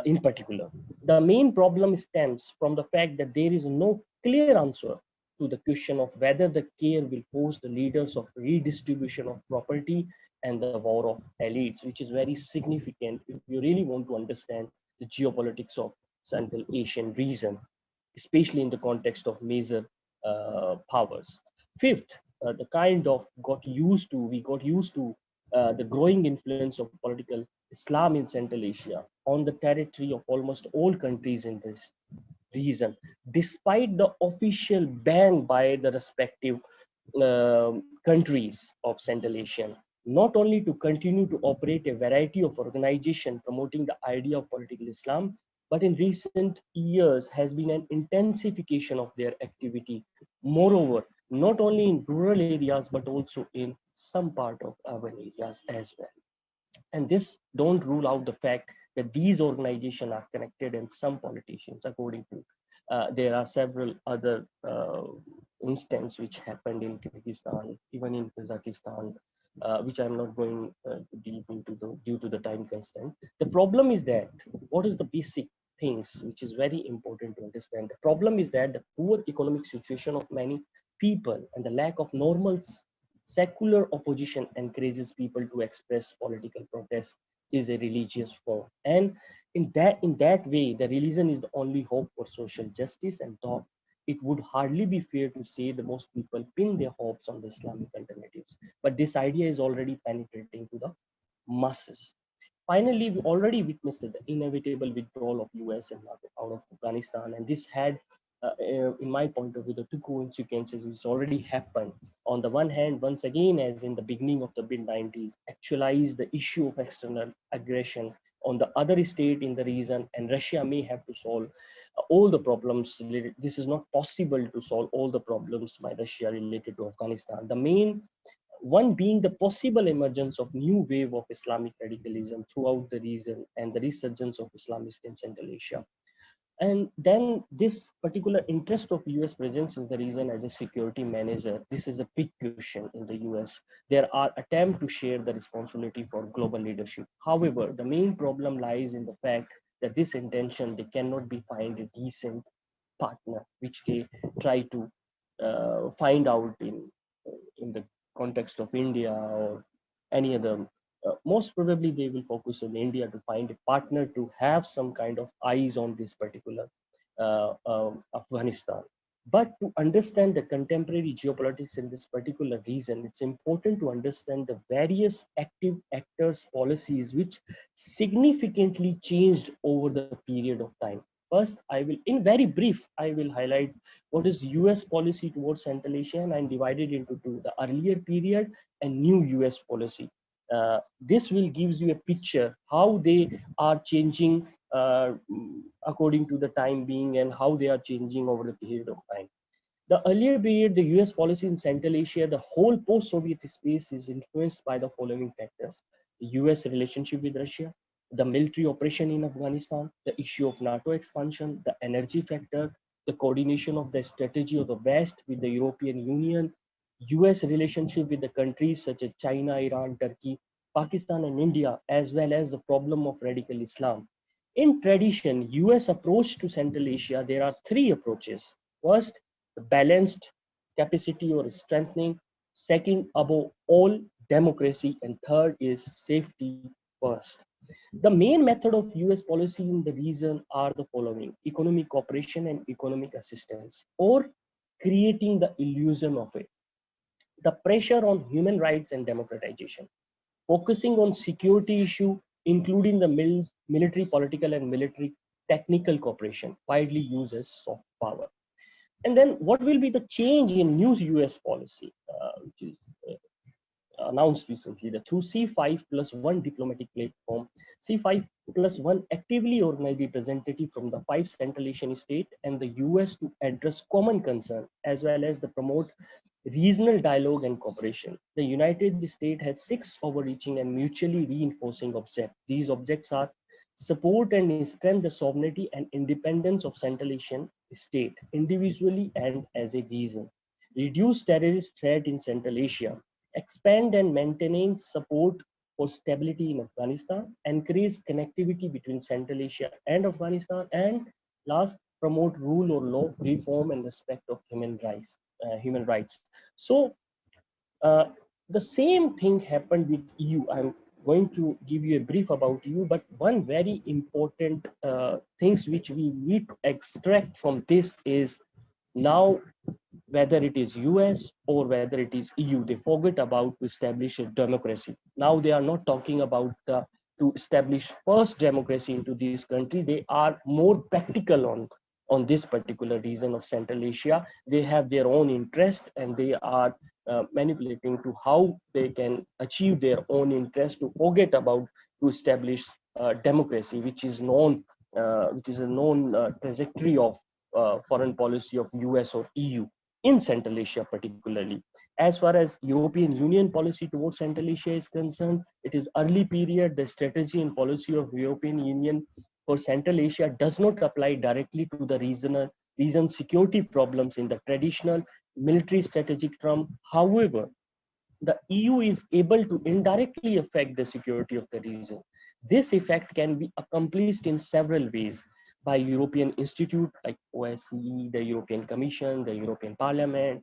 in particular. The main problem stems from the fact that there is no clear answer to the question of whether the care will force the leaders of redistribution of property and the war of elites, which is very significant if you really want to understand the geopolitics of Central Asian region, especially in the context of major powers. Fifth, we got used to the growing influence of political Islam in Central Asia on the territory of almost all countries in this region, despite the official ban by the respective countries of Central Asia, not only to continue to operate a variety of organizations promoting the idea of political Islam, but in recent years has been an intensification of their activity. Moreover, not only in rural areas, but also in some part of urban areas as well. And this don't rule out the fact that these organizations are connected and some politicians, according to there are several other instances which happened in Kyrgyzstan, even in Kazakhstan, which I'm not going deep into due to the time constraint. The problem is that what is the basic things which is very important to understand. The problem is that the poor economic situation of many people and the lack of normal secular opposition encourages people to express political protest is a religious form, and in that way the religion is the only hope for social justice, and thought it would hardly be fair to say that most people pin their hopes on the Islamic alternatives, but this idea is already penetrating to the masses. Finally, we already witnessed the inevitable withdrawal of US and out of Afghanistan, and this had in my point of view, the two consequences which already happened. On the one hand, once again, as in the beginning of the mid-90s, actualize the issue of external aggression on the other state in the region, and Russia may have to solve all the problems related. This is not possible to solve all the problems by Russia related to Afghanistan. The main one being the possible emergence of new wave of Islamic radicalism throughout the region and the resurgence of Islamists in Central Asia. And then this particular interest of US presence in the region as a security manager, this is a big question in the US. There are attempts to share the responsibility for global leadership. However, the main problem lies in the fact that this intention, they cannot be find a decent partner, which they try to find out in the context of India or any other most probably they will focus on India to find a partner to have some kind of eyes on this particular Afghanistan. But to understand the contemporary geopolitics in this particular region, it's important to understand the various active actors' policies which significantly changed over the period of time. First, I will, in very brief, I will highlight what is US policy towards Central Asia and divide it into two, the earlier period and new US policy. This will gives you a picture how they are changing according to the time being and how they are changing over the period of time. The earlier period, the US policy in Central Asia, the whole post-Soviet space is influenced by the following factors: the US relationship with Russia, the military operation in Afghanistan, the issue of NATO expansion, the energy factor, the coordination of the strategy of the West with the European Union, US relationship with the countries such as China, Iran, Turkey, Pakistan, and India, as well as the problem of radical Islam. In tradition, US approach to Central Asia, there are three approaches. First, the balanced capacity or strengthening. Second, above all, democracy. And third is safety first. The main method of US policy in the region are the following: economic cooperation and economic assistance, or creating the illusion of it. The pressure on human rights and democratization, focusing on security issue, including the military, political, and military technical cooperation, widely used as soft power. And then what will be the change in new US policy, which is announced recently, the through C5+1 diplomatic platform. C5+1 actively organized representative from the 5 Central Asian states and the US to address common concern as well as the promote regional dialogue and cooperation. The United States has 6 overreaching and mutually reinforcing objectives. These objects are support and strengthen the sovereignty and independence of Central Asian state individually and as a region, reduce terrorist threat in Central Asia, expand and maintain support for stability in Afghanistan, increase connectivity between Central Asia and Afghanistan, and last, promote rule of law, reform, and respect of human rights. So the same thing happened with EU. I'm going to give you a brief about EU, but one very important things which we need to extract from this is now whether it is US or whether it is EU, they forget about to establish a democracy. Now they are not talking about to establish first democracy into this country. They are more practical on this particular region of Central Asia. They have their own interest and they are manipulating to how they can achieve their own interest to forget about to establish democracy, which is known, which is a known trajectory of foreign policy of US or EU in Central Asia particularly. As far as European Union policy towards Central Asia is concerned, it is early period. The strategy and policy of European Union for Central Asia does not apply directly to the region security problems in the traditional military strategic term. However, the EU is able to indirectly affect the security of the region. This effect can be accomplished in several ways by European Institute like OSCE, the European Commission, the European Parliament.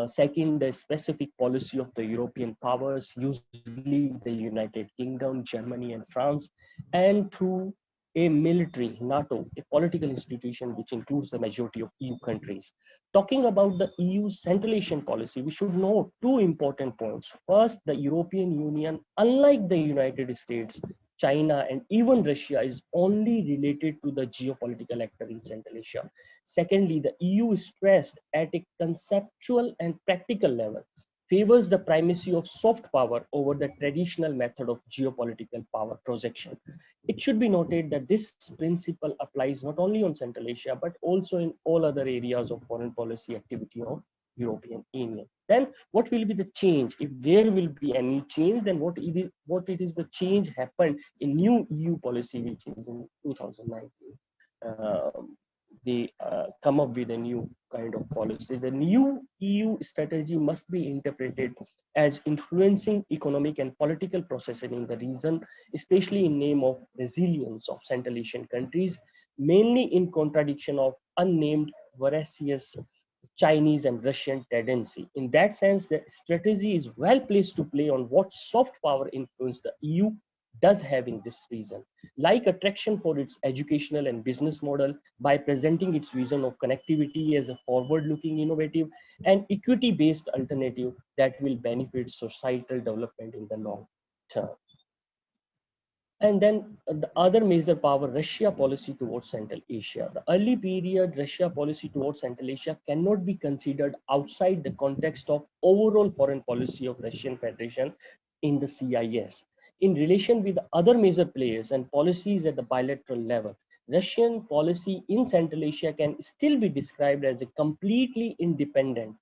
Second, the specific policy of the European powers, usually the United Kingdom, Germany, and France, and through a military, NATO, a political institution which includes the majority of EU countries. Talking about the EU's Central Asian policy, we should know two important points. First, the European Union, unlike the United States, China, and even Russia, is only related to the geopolitical actor in Central Asia. Secondly, the EU is stressed at a conceptual and practical level, favors the primacy of soft power over the traditional method of geopolitical power projection. It should be noted that this principle applies not only on Central Asia, but also in all other areas of foreign policy activity of European Union. Then what will be the change? If there will be any change, then what it is the change happened in new EU policy, which is in 2019. They come up with a new kind of policy. The new EU strategy must be interpreted as influencing economic and political processes in the region, especially in name of resilience of Central Asian countries, mainly in contradiction of unnamed voracious Chinese and Russian tendency. In that sense, the strategy is well placed to play on what soft power influence the EU does have in this region, like attraction for its educational and business model by presenting its vision of connectivity as a forward-looking, innovative, and equity-based alternative that will benefit societal development in the long term. And then the other major power, Russia policy towards Central Asia. The early period Russia policy towards Central Asia cannot be considered outside the context of overall foreign policy of Russian Federation in the CIS. In relation with other major players and policies at the bilateral level, Russian policy in Central Asia can still be described as a completely independent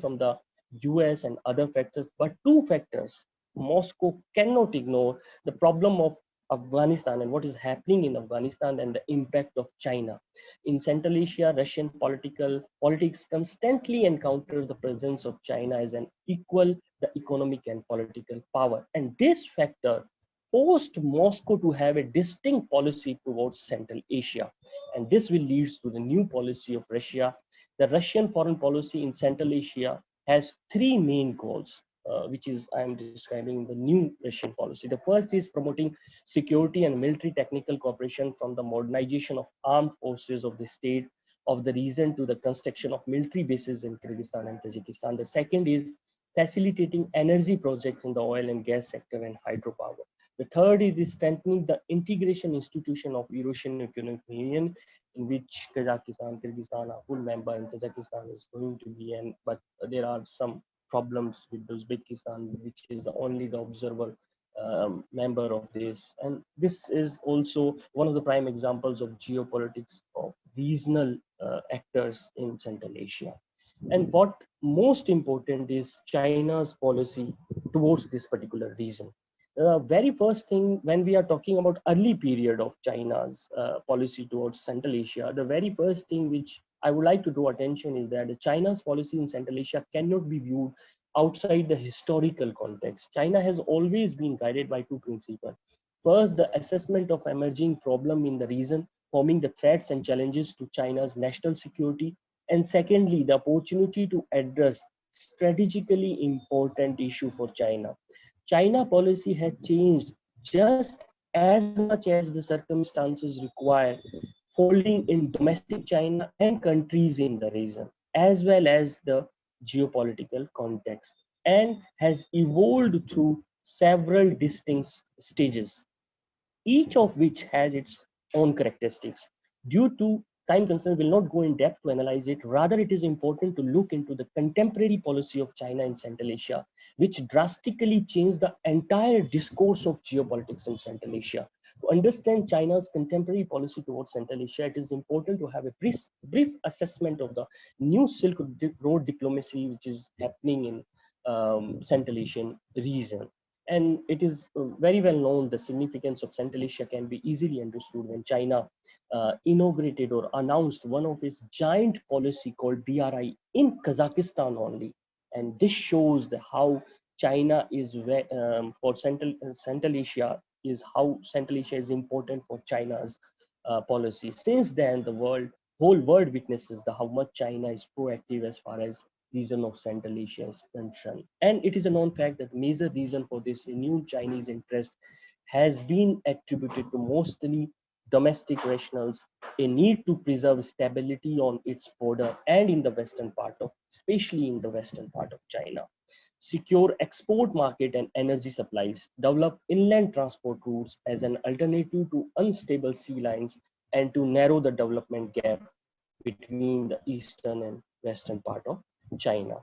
from the US and other factors, but two factors Moscow cannot ignore: the problem of Afghanistan and what is happening in Afghanistan and the impact of China. In Central Asia, Russian politics constantly encounter the presence of China as an equal the economic and political power. And this factor forced Moscow to have a distinct policy towards Central Asia. And this will lead to the new policy of Russia. The Russian foreign policy in Central Asia has three main goals. Which is I am describing the new Russian policy. The first is promoting security and military technical cooperation, from the modernization of armed forces of the state of the region to the construction of military bases in Kyrgyzstan and Tajikistan. The second is facilitating energy projects in the oil and gas sector and hydropower. The third is strengthening the integration institution of Eurasian Economic Union, in which Kazakhstan, Kyrgyzstan are full member, and Kazakhstan is going to be, but there are some problems with Uzbekistan, which is only the observer member of this. And this is also one of the prime examples of geopolitics of regional actors in Central Asia. And what most important is China's policy towards this particular region. The very first thing, when we are talking about early period of China's policy towards Central Asia, the very first thing which I would like to draw attention is that China's policy in Central Asia cannot be viewed outside the historical context. China has always been guided by two principles. First, the assessment of emerging problem in the region, forming the threats and challenges to China's national security. And secondly, the opportunity to address strategically important issue for China. China policy has changed just as much as the circumstances require, folding in domestic China and countries in the region, as well as the geopolitical context, and has evolved through several distinct stages, each of which has its own characteristics. Due to time constraints, will not go in depth to analyze it. Rather, it is important to look into the contemporary policy of China in Central Asia, which drastically changed the entire discourse of geopolitics in Central Asia. To understand China's contemporary policy towards Central Asia, it is important to have a brief assessment of the new Silk Road diplomacy which is happening in Central Asian region. And it is very well known the significance of Central Asia can be easily understood when China inaugurated or announced one of its giant policy called BRI in Kazakhstan only. And this shows how China is for Central Asia, is how Central Asia is important for China's policy. Since then, the whole world witnesses how much China is proactive as far as region of Central Asia is concerned. And it is a known fact that major reason for this renewed Chinese interest has been attributed to mostly domestic rationales, a need to preserve stability on its border and in the western part of, especially in the western part of China, secure export market and energy supplies, develop inland transport routes as an alternative to unstable sea lines, and to narrow the development gap between the eastern and western part of China.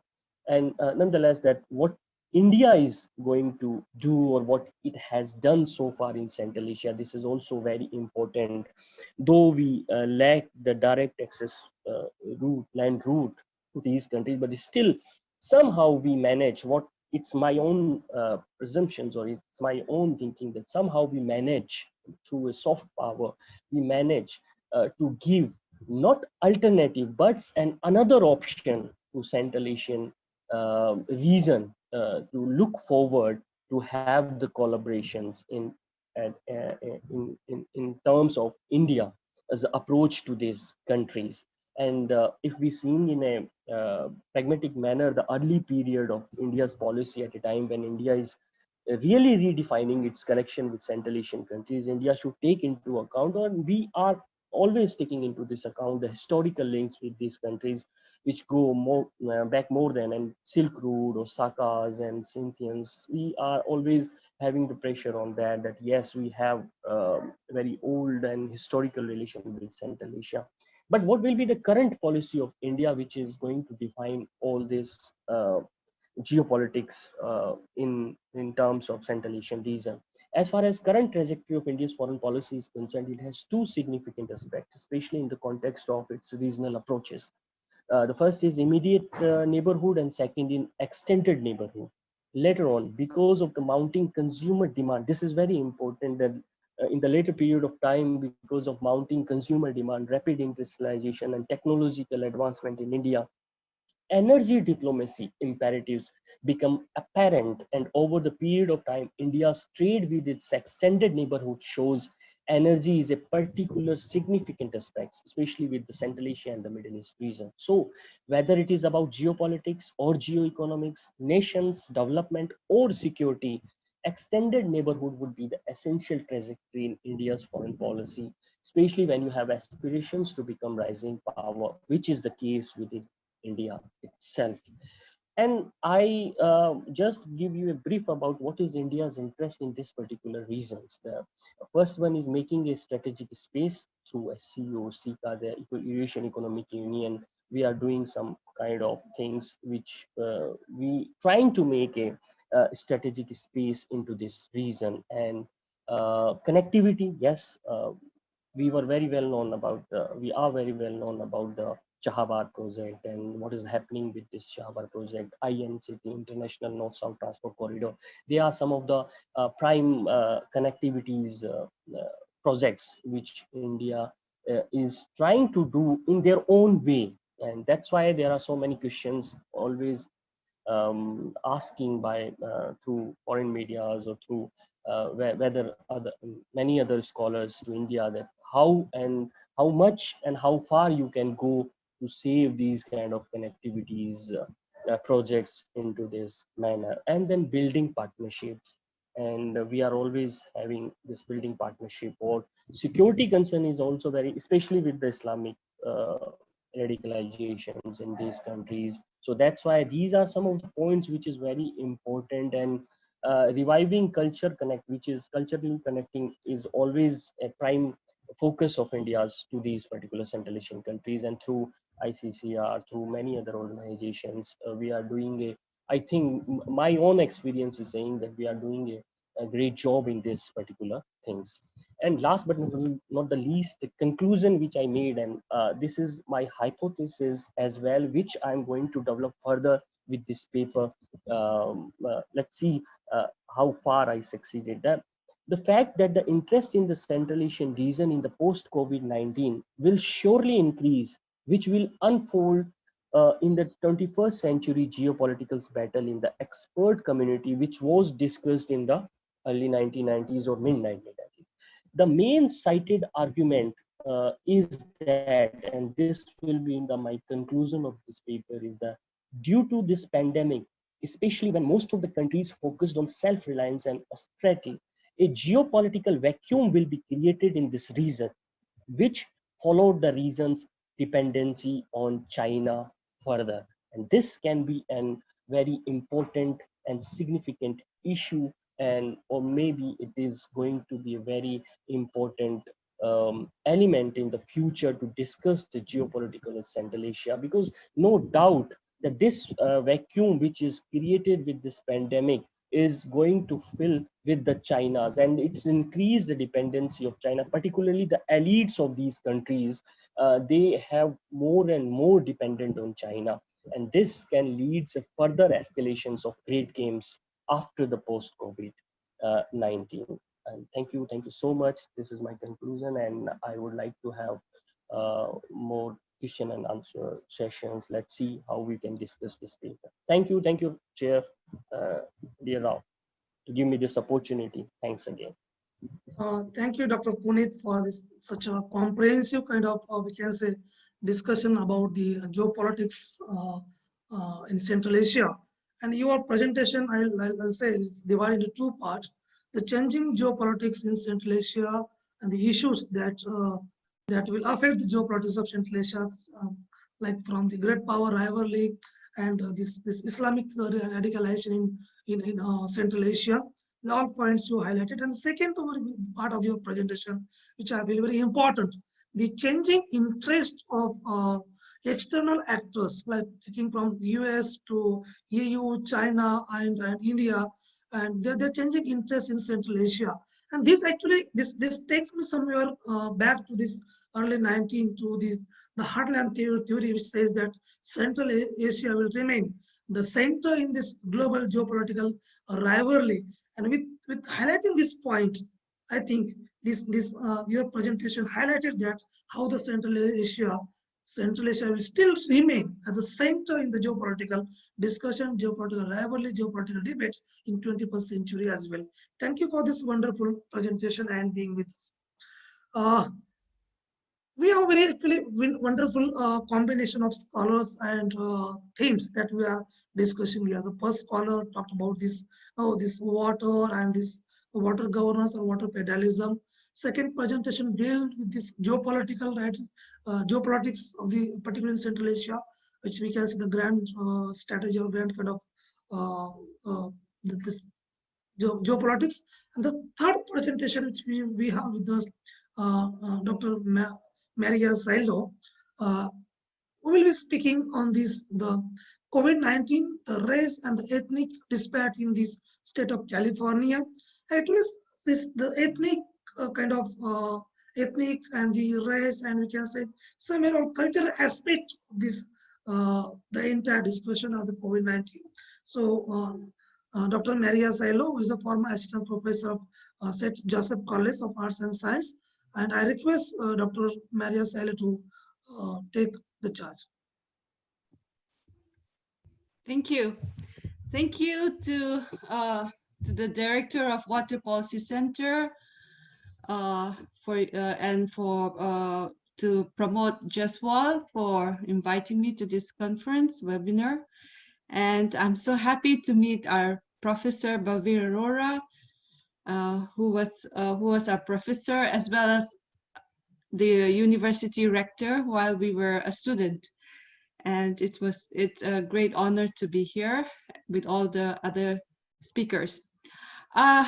And nonetheless, that what India is going to do, or what it has done so far in Central Asia, this is also very important. Though we lack the direct access land route to these countries, but still somehow we manage, what it's my own presumptions, or it's my own thinking, that somehow we manage through a soft power, we manage to give not alternative but another option to Central Asian region to look forward to have the collaborations in terms of India as an approach to these countries. And if we seen in a pragmatic manner the early period of India's policy at a time when India is really redefining its connection with Central Asian countries, India should take into account, or we are always taking into this account, the historical links with these countries, which go more back more than and Silk Road or Sakas and Scythians. We are always having the pressure on that. That yes, we have very old and historical relation with Central Asia. But what will be the current policy of India, which is going to define all this geopolitics in terms of Central Asian region? As far as current trajectory of India's foreign policy is concerned, it has two significant aspects, especially in the context of its regional approaches. The first is immediate neighborhood, and second in extended neighborhood. Later on, because of the mounting consumer demand, this is very important that in the later period of time, because of mounting consumer demand, rapid industrialization, and technological advancement in India, energy diplomacy imperatives become apparent. And over the period of time, India's trade with its extended neighborhood shows energy is a particular significant aspect, especially with the Central Asia and the Middle East region. So whether it is about geopolitics or geoeconomics, nations development or security, extended neighborhood would be the essential trajectory in India's foreign policy, especially when you have aspirations to become rising power, which is the case within India itself. And I just give you a brief about what is India's interest in this particular reasons. The first one is making a strategic space through SCO, SICA, the Eurasian Economic Union. We are doing some kind of things which we trying to make a strategic space into this region. And connectivity, yes, we were very well known about, we are very well known about the Chahabar project and what is happening with this Chahabar project, INCT, International North-South Transport Corridor. They are some of the prime connectivities projects which India is trying to do in their own way. And that's why there are so many questions always asking by through foreign medias or through whether other many other scholars to India, that how and how much and how far you can go to save these kind of connectivities projects into this manner, and then building partnerships. And we are always having this building partnership. Or security concern is also very, especially with the Islamic radicalizations in these countries. So that's why these are some of the points which is very important. And reviving culture connect, which is culturally connecting, is always a prime focus of India's to these particular Central Asian countries. And through ICCR, through many other organizations, we are doing a, I think my own experience is saying that we are doing a great job in this particular things. And last but not the least, the conclusion which I made, and this is my hypothesis as well, which I'm going to develop further with this paper. Let's see how far I succeeded. That the fact that the interest in the Central Asian region in the post-COVID-19 will surely increase, which will unfold in the 21st century geopolitical battle in the expert community, which was discussed in the early 1990s or mid-1990s. The main cited argument is that, and this will be in my conclusion of this paper, is that due to this pandemic, especially when most of the countries focused on self-reliance and austerity, a geopolitical vacuum will be created in this region, which followed the region's dependency on China further. And this can be a very important and significant issue, and or maybe it is going to be a very important element in the future to discuss the geopolitical of Central Asia, because no doubt that this vacuum which is created with this pandemic is going to fill with the Chinas, and it's increased the dependency of China, particularly the elites of these countries. They have more and more dependent on China, and this can lead to further escalations of great games after the post-COVID-19. And thank you so much. This is my conclusion, and I would like to have more question and answer sessions. Let's see how we can discuss this paper. Thank you, Chair, dear Rao, to give me this opportunity. Thanks again. Thank you, Dr. Punit, for this such a comprehensive kind of, we can say, discussion about the geopolitics in Central Asia. And your presentation, I'll say, is divided into two parts: the changing geopolitics in Central Asia and the issues that that will affect the geopolitics of Central Asia, like from the great power rivalry and this Islamic radicalization in Central Asia. All points you highlighted. And the second part of your presentation, which I feel very important, the changing interest of external actors, like taking from US to EU, China, and India, and they're changing interest in Central Asia. And this actually, this takes me somewhere back to this early 19 to this the heartland theory, which says that Central Asia will remain the center in this global geopolitical rivalry. And with highlighting this point, I think your presentation highlighted that how the Central Asia will still remain as a center in the geopolitical discussion, geopolitical rivalry, geopolitical debate in 21st century as well. Thank you for this wonderful presentation and being with us. We have very actually wonderful combination of scholars and themes that we are discussing here. The first scholar talked about this water and this water governance or water federalism. Second presentation dealt with this geopolitical geopolitics of the particular Central Asia, which we can see the grand strategy or grand kind of this geopolitics. And the third presentation which we have with us, Dr. Maria Sailo, we will be speaking on this, the COVID-19, the race and the ethnic disparity in this state of California. At least the ethnic kind of ethnic and the race, and we can say somewhere or cultural aspect of this, the entire discussion of the COVID-19. So Dr. Maria Sailo, who is a former assistant professor of St. Joseph College of Arts and Science, and I request Dr. Maria Sailo to take the charge. Thank you. Thank you to the Director of Water Policy Center to promote JustWall for inviting me to this conference webinar. And I'm so happy to meet our Professor Balveer Arora, who was our professor, as well as the university rector while we were a student. And it's a great honor to be here with all the other speakers. A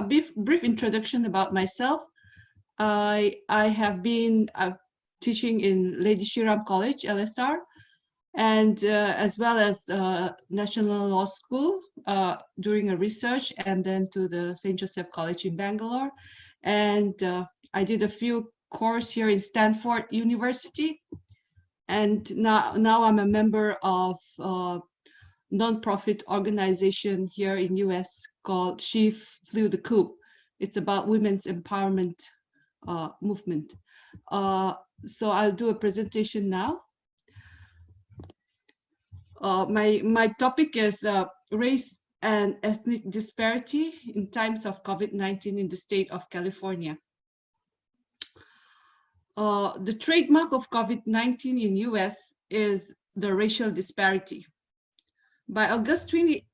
brief introduction about myself. I have been teaching in Lady Shriram College, LSR, and as well as National Law School during a research, and then to the St. Joseph College in Bangalore. And I did a few courses here in Stanford University. And now I'm a member of a non-profit organization here in US called She Flew the Coop. It's about women's empowerment movement. So I'll do a presentation now. My topic is race and ethnic disparity in times of COVID-19 in the state of California. The trademark of COVID-19 in US is the racial disparity. By August 28,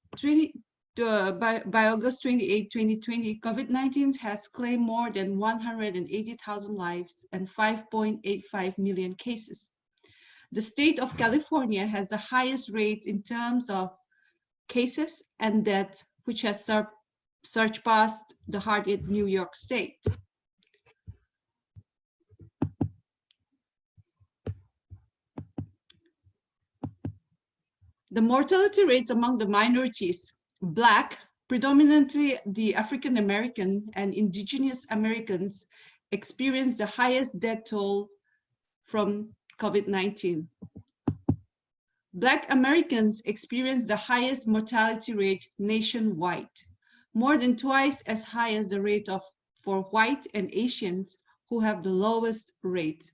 2020, COVID-19 has claimed more than 180,000 lives and 5.85 million cases. The state of California has the highest rate in terms of cases and deaths, which has surpassed the hard-hit New York State. The mortality rates among the minorities, Black, predominantly the African American and Indigenous Americans, experience the highest death toll from COVID-19. Black Americans experience the highest mortality rate nationwide, more than twice as high as the rate for white and Asians, who have the lowest rate.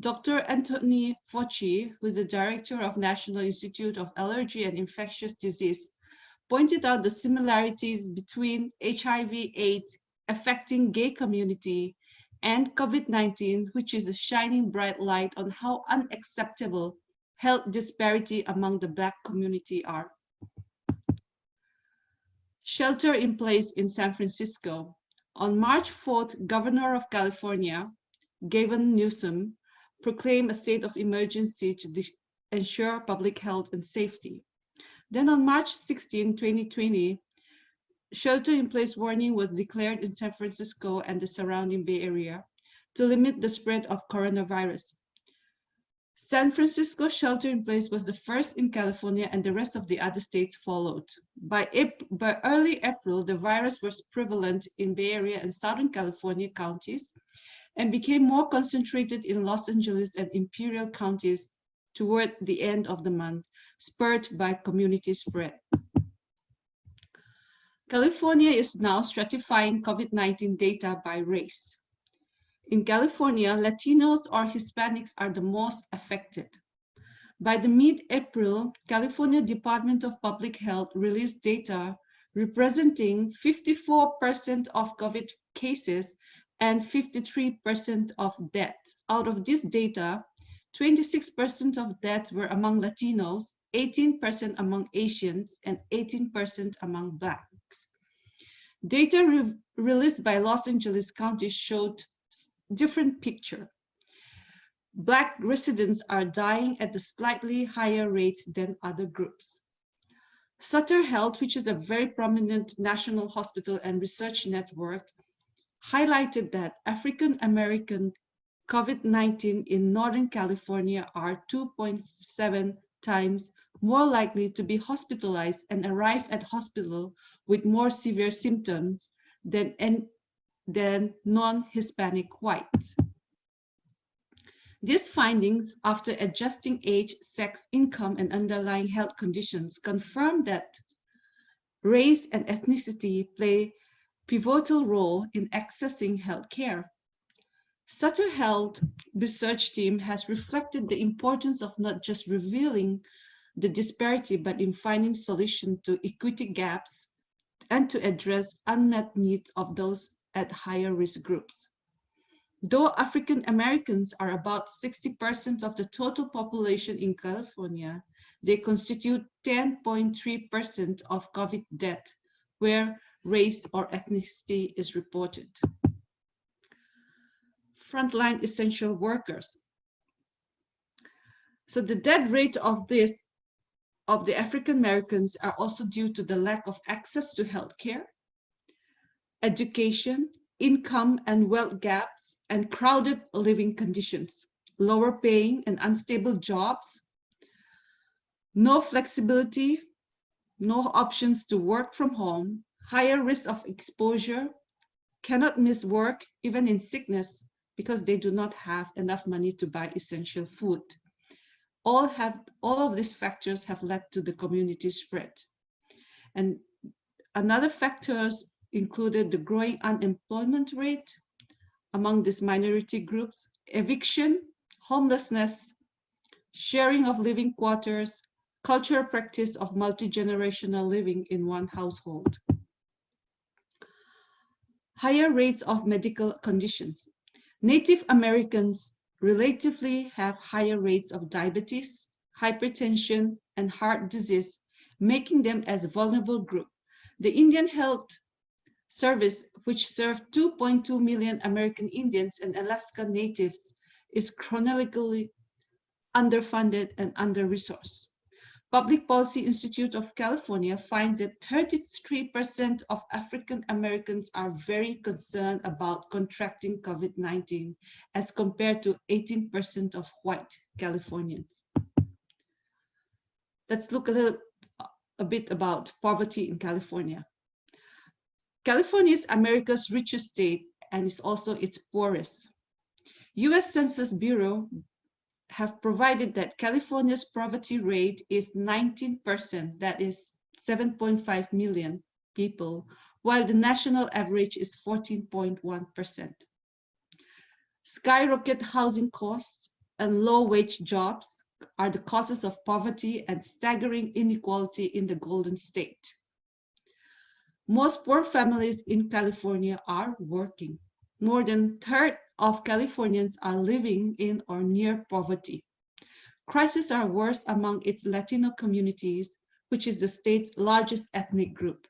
Dr. Anthony Fauci, who is the director of National Institute of Allergy and Infectious Disease, pointed out the similarities between HIV/AIDS affecting gay community end COVID-19, which is a shining bright light on how unacceptable health disparity among the Black community are. Shelter in place in San Francisco. On March 4th, Governor of California, Gavin Newsom, proclaimed a state of emergency to ensure public health and safety. Then on March 16, 2020, shelter-in-place warning was declared in San Francisco and the surrounding Bay Area to limit the spread of coronavirus. San Francisco shelter-in-place was the first in California, and the rest of the other states followed. By early April, the virus was prevalent in Bay Area and Southern California counties and became more concentrated in Los Angeles and Imperial counties toward the end of the month, spurred by community spread. California is now stratifying COVID-19 data by race. In California, Latinos or Hispanics are the most affected. By the mid-April, California Department of Public Health released data representing 54% of COVID cases and 53% of deaths. Out of this data, 26% of deaths were among Latinos, 18% among Asians, and 18% among Blacks. Data released by Los Angeles County showed different picture. Black residents are dying at a slightly higher rate than other groups. Sutter Health, which is a very prominent national hospital and research network, highlighted that African American COVID-19 in Northern California are 2.7 times more likely to be hospitalized and arrive at hospital with more severe symptoms than non-Hispanic whites. These findings, after adjusting age, sex, income, and underlying health conditions, confirm that race and ethnicity play a pivotal role in accessing health care. Sutter Health research team has reflected the importance of not just revealing the disparity, but in finding solutions to equity gaps and to address unmet needs of those at higher risk groups. Though African Americans are about 60% of the total population in California, they constitute 10.3% of COVID death, where race or ethnicity is reported. Frontline essential workers. So the death rate of the African Americans are also due to the lack of access to healthcare, education, income and wealth gaps, and crowded living conditions, lower paying and unstable jobs, no flexibility, no options to work from home, higher risk of exposure, cannot miss work even in sickness because they do not have enough money to buy essential food. All of these factors have led to the community spread. And another factors included the growing unemployment rate among these minority groups, eviction, homelessness, sharing of living quarters, cultural practice of multi-generational living in one household. Higher rates of medical conditions. Native Americans relatively have higher rates of diabetes, hypertension, and heart disease, making them as a vulnerable group. The Indian Health Service, which served 2.2 million American Indians and Alaska Natives, is chronically underfunded and under-resourced. Public Policy Institute of California finds that 33% of African Americans are very concerned about contracting COVID-19 as compared to 18% of white Californians. Let's look a bit about poverty in California. California is America's richest state and is also its poorest. US Census Bureau have provided that California's poverty rate is 19%, that is 7.5 million people, while the national average is 14.1%. Skyrocket housing costs and low-wage jobs are the causes of poverty and staggering inequality in the Golden State. Most poor families in California are working. More than of Californians are living in or near poverty. Crises are worse among its Latino communities, which is the state's largest ethnic group.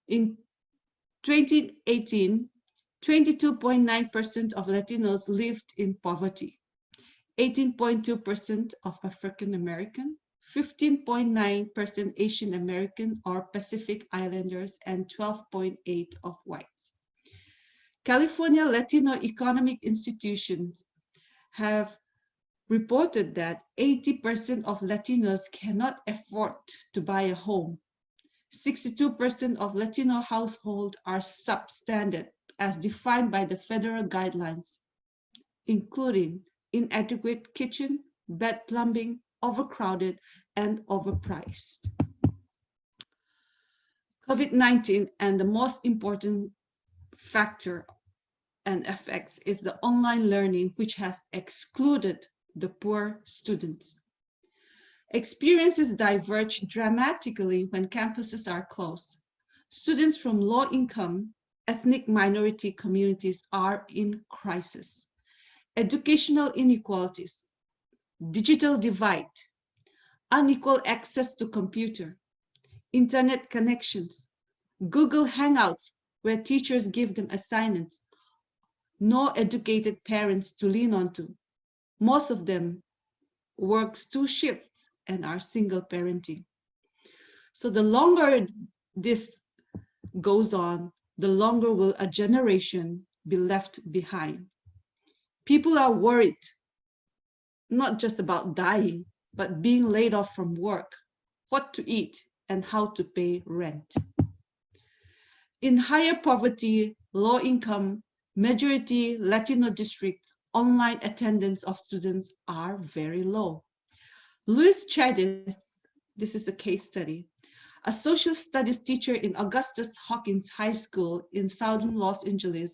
In 2018, 22.9% of Latinos lived in poverty, 18.2% of African American, 15.9% Asian American or Pacific Islanders, and 12.8% of whites. California Latino economic institutions have reported that 80% of Latinos cannot afford to buy a home. 62% of Latino households are substandard as defined by the federal guidelines, including inadequate kitchen, bad plumbing, overcrowded, and overpriced. COVID-19 and the most important factor and effects is the online learning, which has excluded the poor students. Experiences diverge dramatically when campuses are closed. Students from low-income, ethnic minority communities are in crisis. Educational inequalities, digital divide, unequal access to computer, internet connections, Google Hangouts where teachers give them assignments, no educated parents to lean on to. Most of them works 2 shifts and are single parenting. So the longer this goes on, the longer will a generation be left behind. People are worried, not just about dying, but being laid off from work, what to eat, and how to pay rent. In higher poverty, low income, majority Latino districts, online attendance of students are very low. Luis Chadis, this is a case study, a social studies teacher in Augustus Hawkins High School in southern Los Angeles,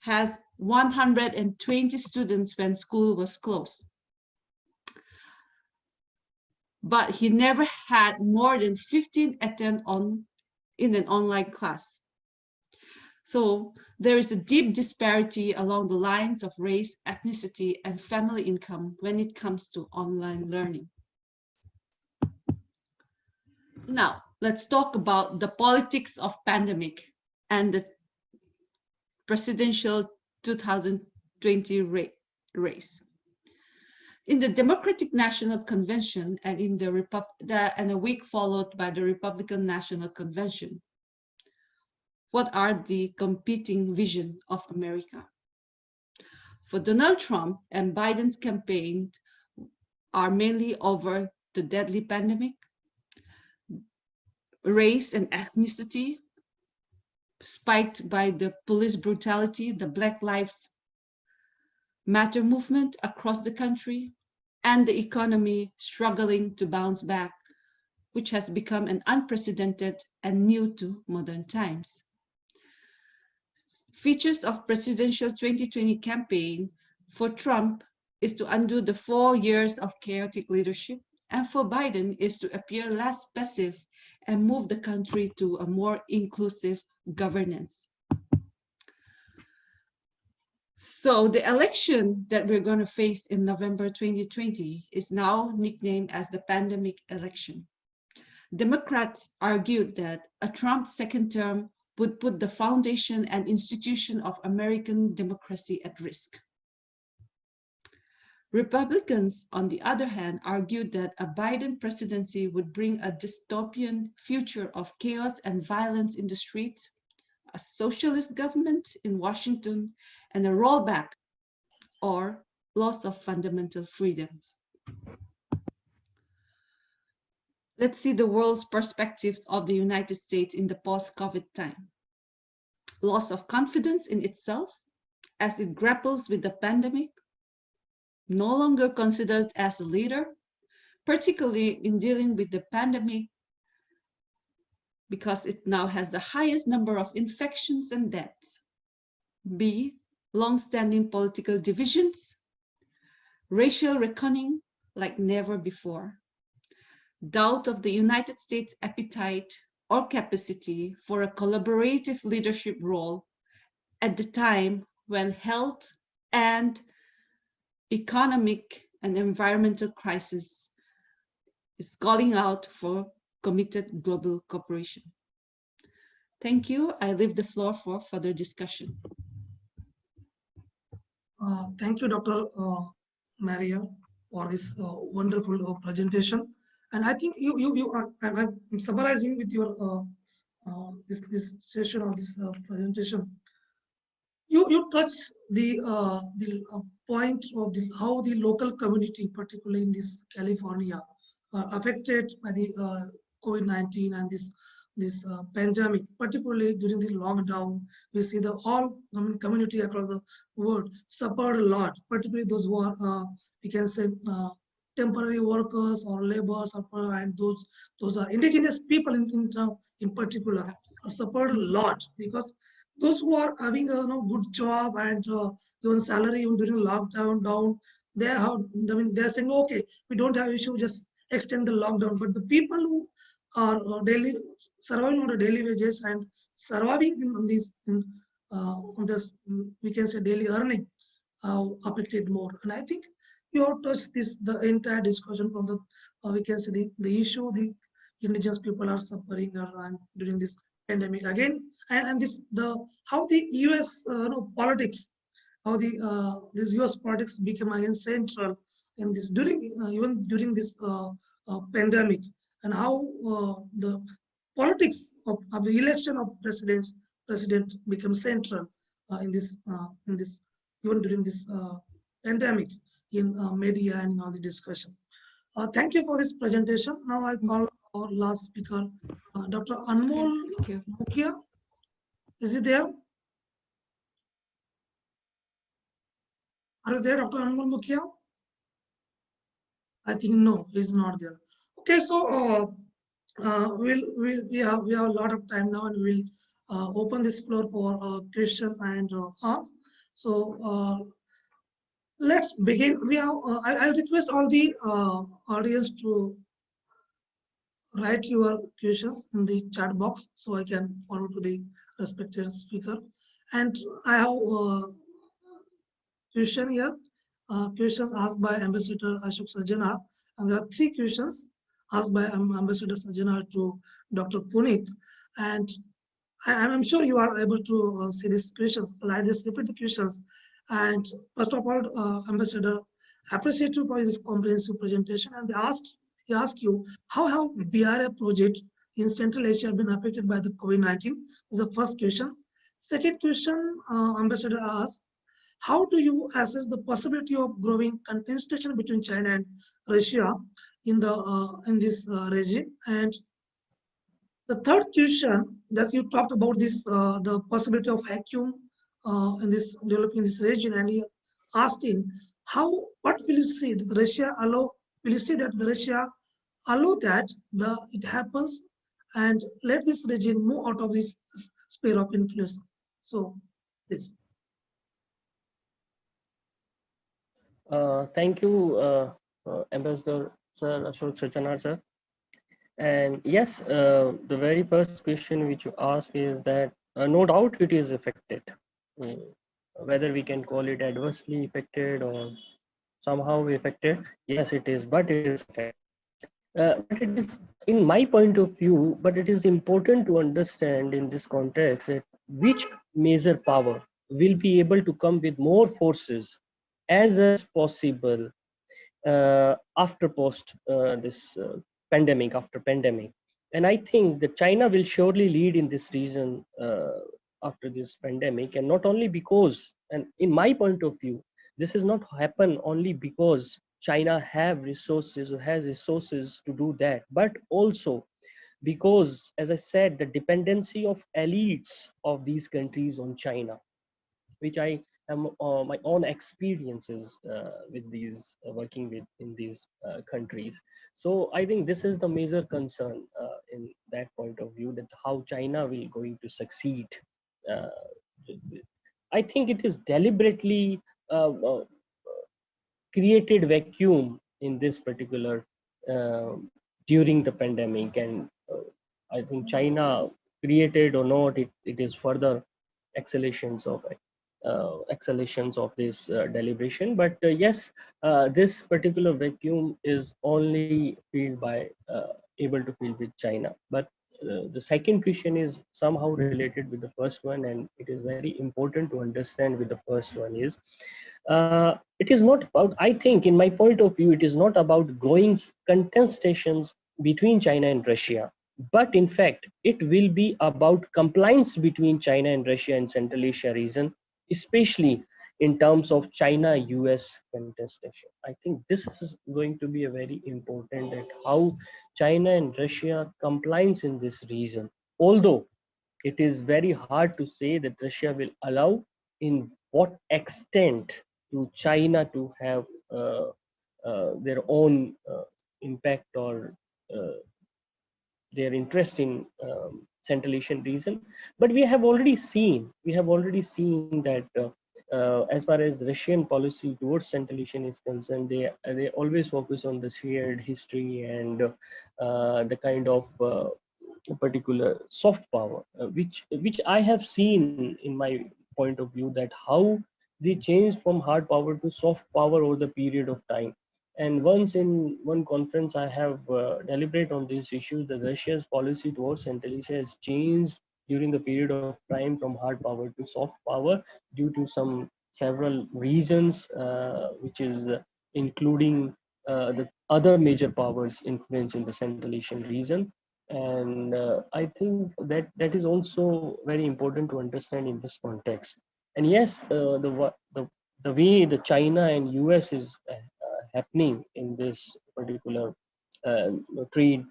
has 120 students when school was closed. But he never had more than 15 attend in an online class. So there is a deep disparity along the lines of race, ethnicity, and family income when it comes to online learning. Now, let's talk about the politics of pandemic and the presidential 2020 race. In the Democratic National Convention and in and a week followed by the Republican National Convention, what are the competing visions of America? For Donald Trump and Biden's campaign are mainly over the deadly pandemic, race and ethnicity, spiked by the police brutality, the Black Lives Matter movement across the country, and the economy struggling to bounce back, which has become an unprecedented and new to modern times. Features of presidential 2020 campaign for Trump is to undo the 4 years of chaotic leadership, and for Biden is to appear less passive and move the country to a more inclusive governance. So the election that we're going to face in November 2020 is now nicknamed as the pandemic election. Democrats argued that a Trump second term would put the foundation and institution of American democracy at risk. Republicans, on the other hand, argued that a Biden presidency would bring a dystopian future of chaos and violence in the streets, a socialist government in Washington, and a rollback or loss of fundamental freedoms. Let's see the world's perspectives of the United States in the post-COVID time. Loss of confidence in itself as it grapples with the pandemic, no longer considered as a leader, particularly in dealing with the pandemic because it now has the highest number of infections and deaths. B, long-standing political divisions, racial reckoning like never before, doubt of the United States' appetite or capacity for a collaborative leadership role at the time when health and economic and environmental crisis is calling out for committed global cooperation. Thank you. I leave the floor for further discussion. Thank you, Dr. Maria, for this wonderful presentation. And I think you are, I'm summarizing with your this session or this presentation. You touch the point of how the local community, particularly in this California, are affected by the COVID-19 and this pandemic, particularly during the lockdown. We see the whole community across the world suffered a lot, particularly those who are, we can say, temporary workers or laborers, and those are indigenous people in particular suffered a lot, because those who are having a good job and even salary even during lockdown down, they're saying, okay, we don't have issue, just extend the lockdown. But the people who are daily surviving on a daily wages and surviving on this we can say daily earning affected more. And I think you have touched the entire discussion from the we can say the issue the indigenous people are suffering during this pandemic again, and how the US politics, how the US politics became again central in this even during this pandemic, and how the politics of the election of president became central in this even during this pandemic in media and in all the discussion. Thank you for this presentation. Now I call our last speaker, Dr. Anmol Mukhia. Is he there? Are you there, Dr. Anmol Mukhia? I think no, he's not there. Okay, so we have a lot of time now, and we'll open this floor for question and answer. So let's begin. I'll request all the audience to write your questions in the chat box so I can forward to the respected speaker. And I have a question here. Questions asked by Ambassador Ashok Sajjanar, and there are 3 questions asked by Ambassador Sajjanar to Dr. Punit. And I'm sure you are able to see these questions. I'll just repeat the questions. And first of all, Ambassador, appreciate you for this comprehensive presentation. And he asked you, how have BRA projects in Central Asia been affected by the COVID-19? Is the first question. Second question, Ambassador asked, how do you assess the possibility of growing contestation between China and Russia in this regime? And the third question that you talked about this the possibility of vacuum in this developing this region, and he asking what will you see that Russia allow? Will you see that the Russia allow that it happens and let this region move out of this sphere of influence? So please. Thank you, Ambassador Sir Ashok Sajjanar sir. And yes, the very first question which you ask is that no doubt it is affected. Whether we can call it adversely affected or somehow affected, yes, it is, but it is affected. But it is, in my point of view, but it is important to understand in this context that which major power will be able to come with more forces as possible after this pandemic, after pandemic. And I think that China will surely lead in this region after this pandemic, and not only because, and in my point of view, this has not happened only because China have resources or has resources to do that, but also because, as I said, the dependency of elites of these countries on China, which I am my own experiences with these working with in these countries. So I think this is the major concern in that point of view, that how China will going to succeed. I think it is deliberately created vacuum in this particular during the pandemic, and I think China created or not, it is further accelerations of it. exhalations of this deliberation. But yes, this particular vacuum is only filled by able to fill with China. But the second question is somehow related with the first one, and it is very important to understand with the first one is it is not about, I think, in my point of view, it is not about growing contestations between China and Russia, but in fact, it will be about compliance between China and Russia in Central Asia region, especially in terms of China-US contestation. I think this is going to be a very important at how China and Russia compliance in this region. Although it is very hard to say that Russia will allow in what extent to China to have their own impact or their interest in Central Asian region. But we have already seen that as far as Russian policy towards Central Asian is concerned, they always focus on the shared history and the kind of particular soft power, which I have seen in my point of view, that how they changed from hard power to soft power over the period of time. And once in one conference, I have deliberated on this issue, that Russia's policy towards Central Asia has changed during the period of time from hard power to soft power due to some several reasons, which is including the other major powers' influence in the Central Asian region. And I think that that is also very important to understand in this context. And yes, the way the China and US is happening in this particular trade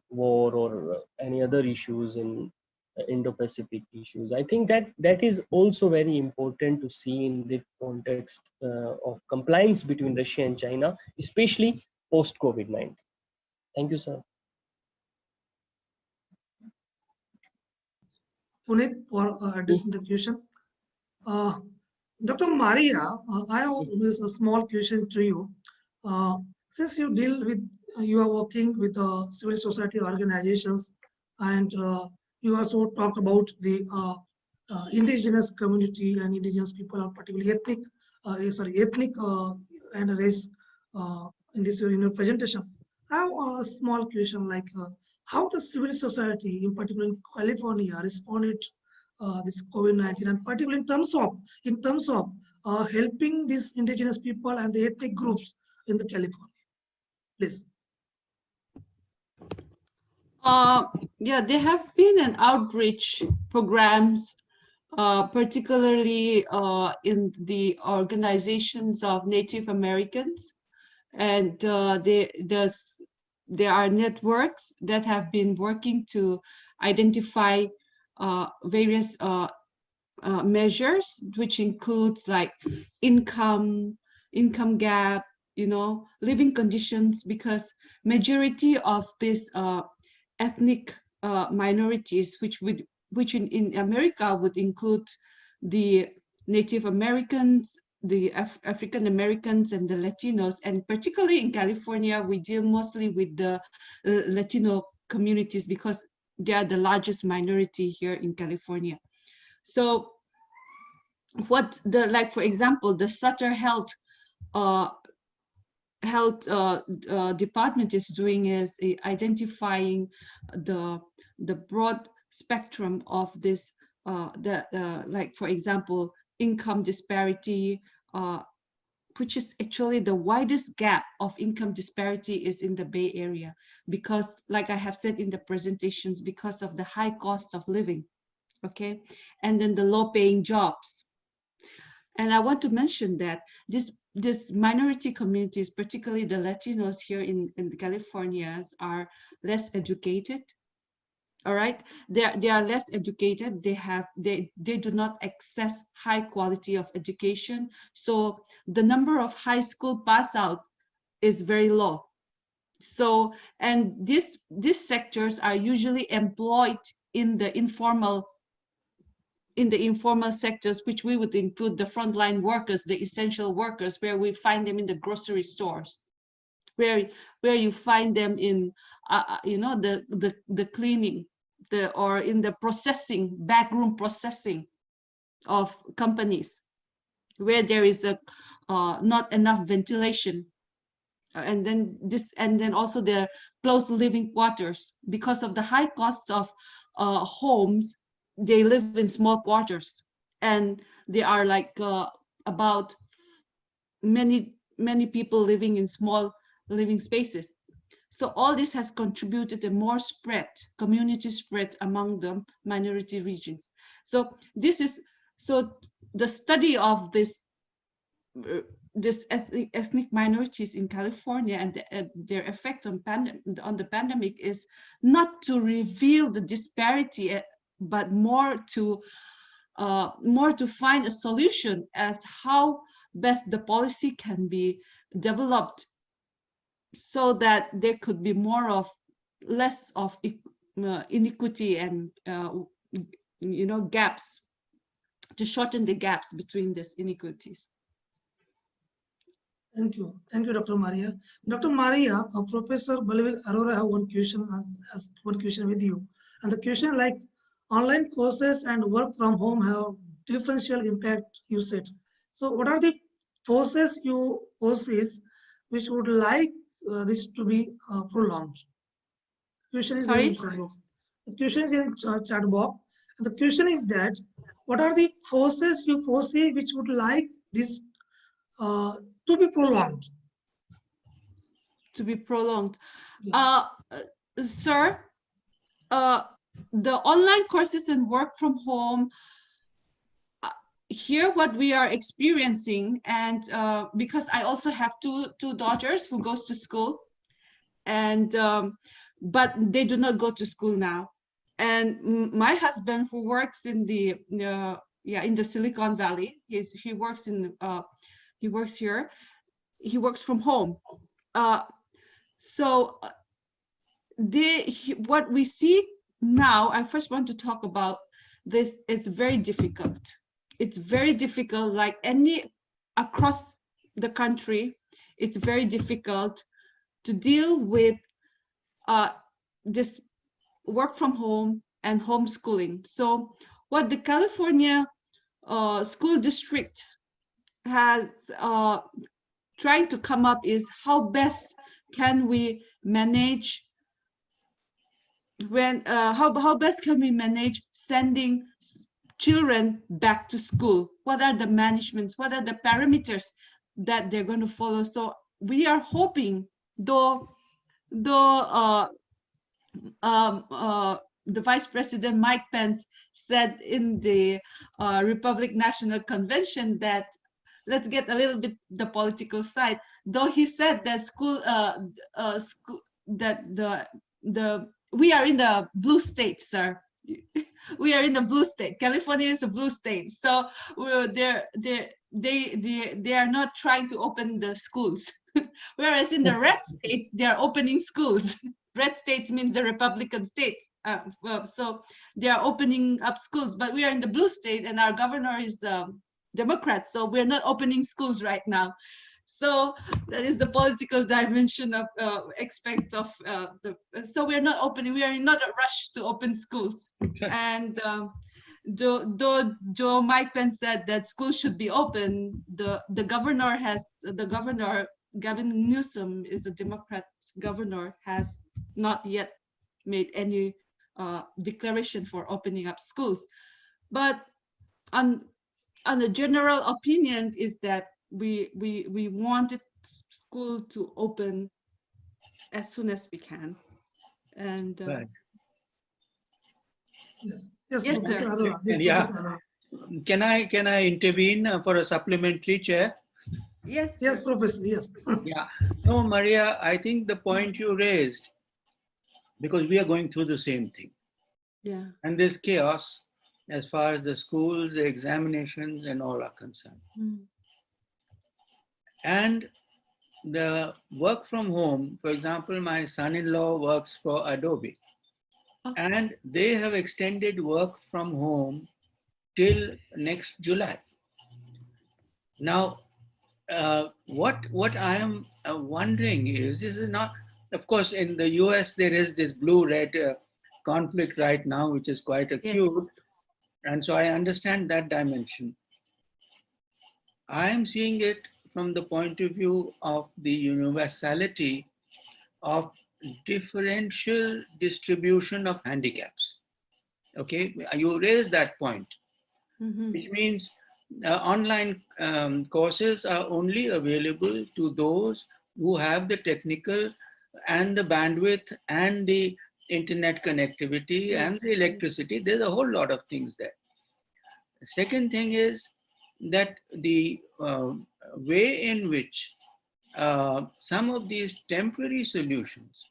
war or any other issues in Indo-Pacific issues, I think that that is also very important to see in the context of compliance between Russia and China, especially post COVID-19. Thank you, sir. Punit, for addressing the question. Dr. Maria, I have a small question to you. Since you are working with civil society organizations, and you also talked about the indigenous community and indigenous people, are particularly ethnic and race in this in your presentation. I have a small question, like how the civil society, in particular in California, responded this COVID-19, and particularly in terms of helping these indigenous people and the ethnic groups in the California, please. Yeah, there have been an outreach programs, particularly in the organizations of Native Americans, and there are networks that have been working to identify various measures, which includes like income gap, living conditions, because majority of these ethnic minorities, which in America would include the Native Americans, the African Americans, and the Latinos, and particularly in California, we deal mostly with the Latino communities because they are the largest minority here in California. So for example, the Sutter Health department is doing is identifying the broad spectrum of this, like for example, income disparity, which is actually the widest gap of income disparity is in the Bay Area, because like I have said in the presentations, because of the high cost of living, okay, and then the low paying jobs. And I want to mention that this minority communities, particularly the Latinos here in California, are less educated. All right, they are less educated. They do not access high quality of education. So the number of high school pass out is very low. So, and these sectors are usually employed in the informal sectors, which we would include the frontline workers, the essential workers, where we find them in the grocery stores, where you find them in the cleaning, or in the processing, backroom processing. of companies where there is a not enough ventilation, and then also their close living quarters. Because of the high cost of homes, they live in small quarters, and they are like about many people living in small living spaces. So all this has contributed to more spread, community spread among the minority regions. So the study of this ethnic minorities in California and their effect on the pandemic is not to reveal the disparity, but more to find a solution as how best the policy can be developed, so that there could be less of inequity and gaps, to shorten the gaps between these inequities. Thank you, Dr. Maria. Dr. Maria, Professor Balveer Arora have one question with you, and the question like online courses and work from home have differential impact, you said. So what are the forces you foresees which would like this to be prolonged? Question is in chat box. The question is in chat box. And the question is that what are the forces you foresee which would like this to be prolonged? To be prolonged. Yeah. Sir, the online courses and work from home, here what we are experiencing, and because I also have two daughters who goes to school, and but they do not go to school now. And my husband, who works in the in the Silicon Valley, he works here. He works from home. So what we see now, I first want to talk about this. It's very difficult. It's very difficult, like across the country, it's very difficult to deal with this work from home and homeschooling. So what the California school district has trying to come up is how best can we manage how best can we manage sending children back to school? What are the managements? What are the parameters that they're going to follow? So we are hoping, though the Vice President Mike Pence said in the Republican National Convention that let's get a little bit the political side. Though he said that we are in the blue state, sir. We are in the blue state. California is a blue state, so they are not trying to open the schools. Whereas in the red states, they are opening schools. Red states means the Republican states. So they are opening up schools, but we are in the blue state, and our governor is Democrat, so we're not opening schools right now. So that is the political dimension of so we're not opening. We are not a rush to open schools. And though Joe Mike Pence said that schools should be open, the governor, Gavin Newsom, is a Democrat governor, has not yet made any declaration for opening up schools. But on the general opinion is that we wanted school to open as soon as we can. And right. Yes, yes, Professor sir. Arora. Yes, Yeah. Professor Can I intervene for a supplementary, Chair? Yes. Yes, Professor. Yes. Yeah. No, Maria, I think the point you raised, because we are going through the same thing. Yeah. And there's chaos as far as the schools, the examinations, and all are concerned. And the work from home, for example, my son-in-law works for Adobe. Okay. And they have extended work from home till next July. Now, what I am wondering is, this is not, of course, in the US, there is this blue-red conflict right now, which is quite acute. And so I understand that dimension. I am seeing it from the point of view of the universality of differential distribution of handicaps. Okay, you raise that point, which means online courses are only available to those who have the technical and the bandwidth and the internet connectivity and the electricity. There's a whole lot of things there. The second thing is that the way in which some of these temporary solutions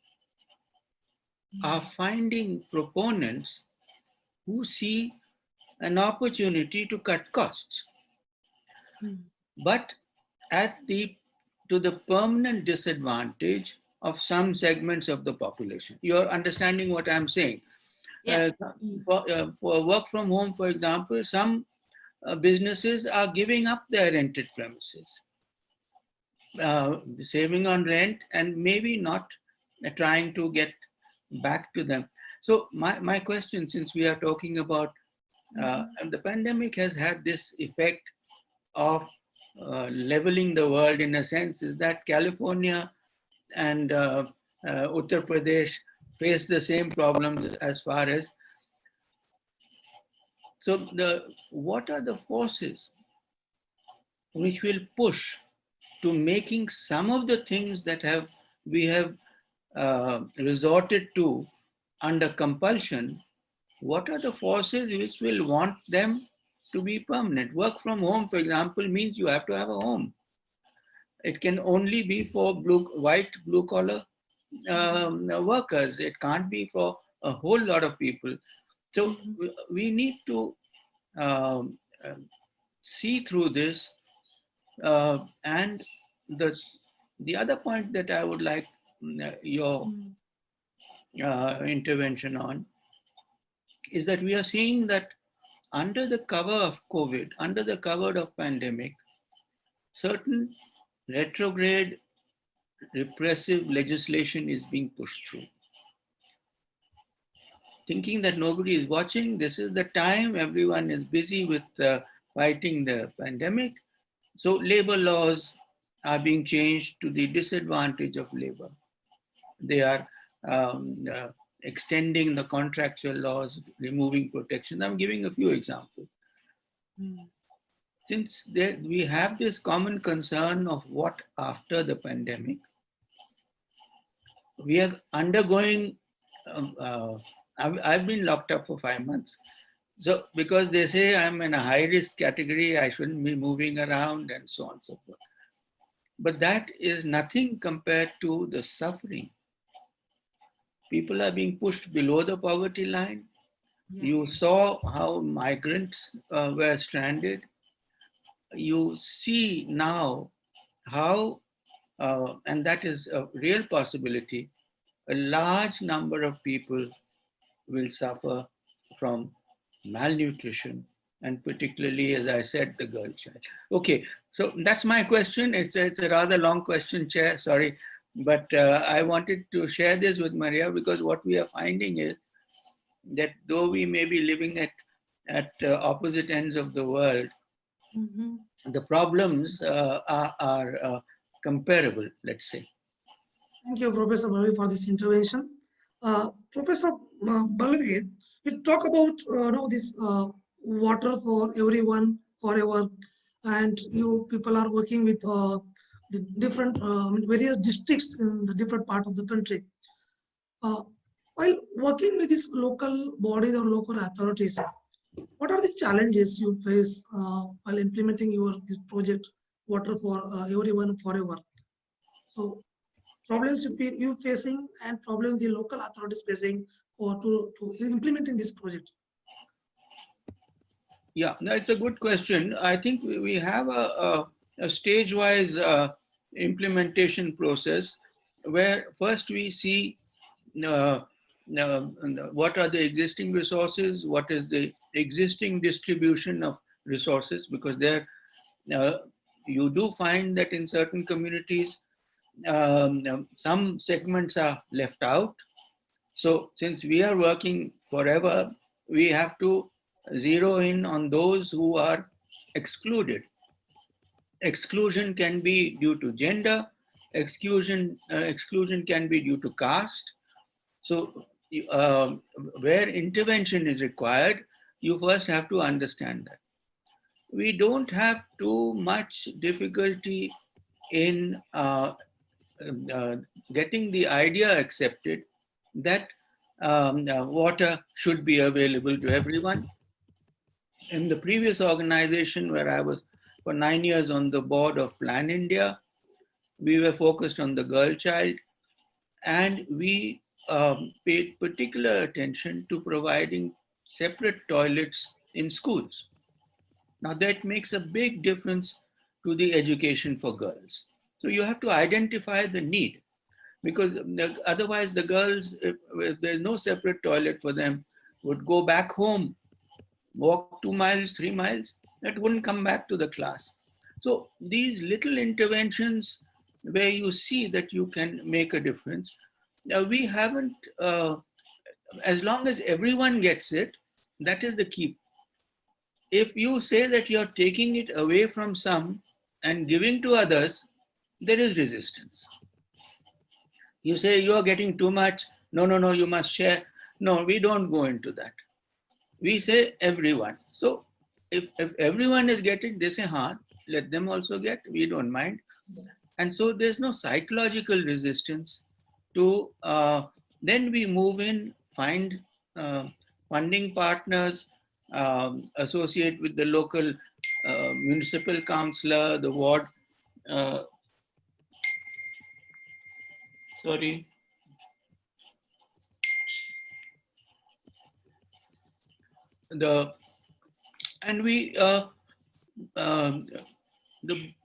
are finding proponents who see an opportunity to cut costs, but to the permanent disadvantage of some segments of the population. You're understanding what I'm saying? Yes. For work from home, for example, some businesses are giving up their rented premises, saving on rent, and maybe not trying to get back to them. So my question, since we are talking about the pandemic has had this effect of leveling the world in a sense, is that California and Uttar Pradesh face the same problems as far as. So what are the forces which will push to making some of the things that we have resorted to under compulsion? What are the forces which will want them to be permanent? Work from home, for example, means you have to have a home. It can only be for white blue-collar workers. It can't be for a whole lot of people. So we need to see through this. And the other point that I would like your intervention on is that we are seeing that under the cover of COVID, under the cover of pandemic, certain retrograde repressive legislation is being pushed through. Thinking that nobody is watching, this is the time everyone is busy with fighting the pandemic. So labor laws are being changed to the disadvantage of labor. They are extending the contractual laws, removing protection. I'm giving a few examples. Since we have this common concern of what after the pandemic, we are undergoing, I've been locked up for 5 months. So because they say I'm in a high risk category, I shouldn't be moving around and so on and so forth. But that is nothing compared to the suffering. People are being pushed below the poverty line. Yeah. You saw how migrants were stranded. You see now how, and that is a real possibility, a large number of people will suffer from malnutrition, and particularly, as I said, the girl child. Okay, so that's my question. It's a rather long question, Chair, sorry. But I wanted to share this with Maria because what we are finding is that though we may be living at opposite ends of the world, the problems are comparable, let's say. Thank you, Professor Balveer, for this intervention. Professor Balveer, we talk about this water for everyone, forever, and you people are working with the different various districts in the different part of the country. While working with these local bodies or local authorities, what are the challenges you face while implementing this project, Water for Everyone Forever? So, problems you facing and problems the local authorities facing or to implementing this project? Yeah, that's a good question. I think we have a stage-wise implementation process where first we see what are the existing resources, what is the existing distribution of resources, because there you do find that in certain communities some segments are left out. So since we are working forever, we have to zero in on those who are excluded. Exclusion can be due to gender, exclusion can be due to caste. So where intervention is required, you first have to understand that. We don't have too much difficulty in getting the idea accepted that water should be available to everyone. In the previous organization where I was for 9 years on the board of Plan India, we were focused on the girl child, and we paid particular attention to providing separate toilets in schools. Now that makes a big difference to the education for girls. So you have to identify the need, because otherwise the girls, if there's no separate toilet for them, would go back home, walk 2 miles, 3 miles, that wouldn't come back to the class. So these little interventions where you see that you can make a difference, we haven't, as long as everyone gets it, that is the key. If you say that you're taking it away from some and giving to others, there is resistance. You say you're getting too much, no, you must share. No, we don't go into that. We say everyone. So if everyone is getting, they say, huh, let them also get, we don't mind. And so there's no psychological resistance to, then we move in, find funding partners, associate with the local municipal councillor, the ward, sorry. The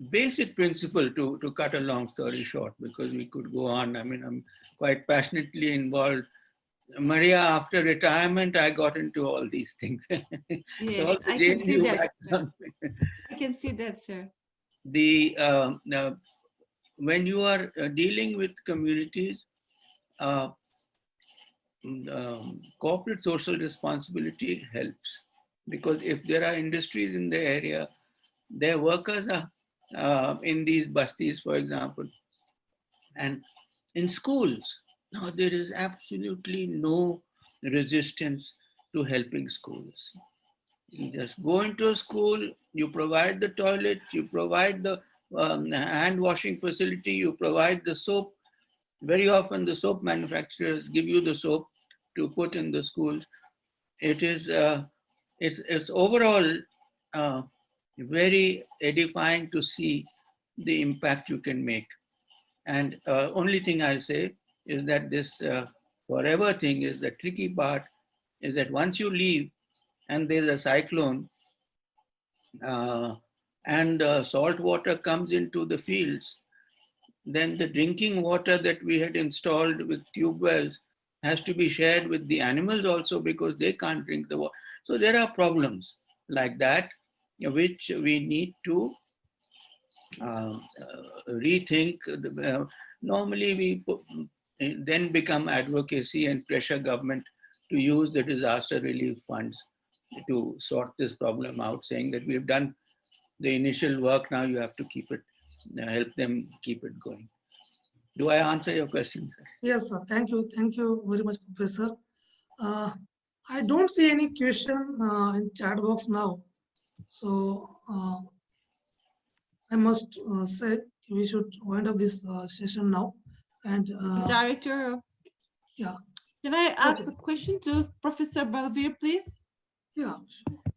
basic principle, to cut a long story short, because we could go on, I mean, I'm quite passionately involved. Maria, after retirement, I got into all these things. Yes, I can see that, sir. I can see that, sir. When you are dealing with communities, corporate social responsibility helps, because if there are industries in the area, their workers are in these bastis, for example, and in schools. Now there is absolutely no resistance to helping schools. You just go into a school, you provide the toilet, you provide the hand washing facility, you provide the soap. Very often the soap manufacturers give you the soap to put in the schools. It is, it's overall very edifying to see the impact you can make. And only thing I'll say is that this forever thing is the tricky part, is that once you leave and there's a cyclone and salt water comes into the fields, then the drinking water that we had installed with tube wells has to be shared with the animals also, because they can't drink the water. So there are problems like that, which we need to rethink. Normally we then become advocacy and pressure government to use the disaster relief funds to sort this problem out, saying that we've done the initial work, now you have to keep it, help them keep it going. Do I answer your question, sir? Yes, sir. Thank you. Thank you very much, Professor. I don't see any question in chat box now. So I must say we should wind up this session now. And Director, yeah. Can I ask a question to Professor Balveer, please? Yeah,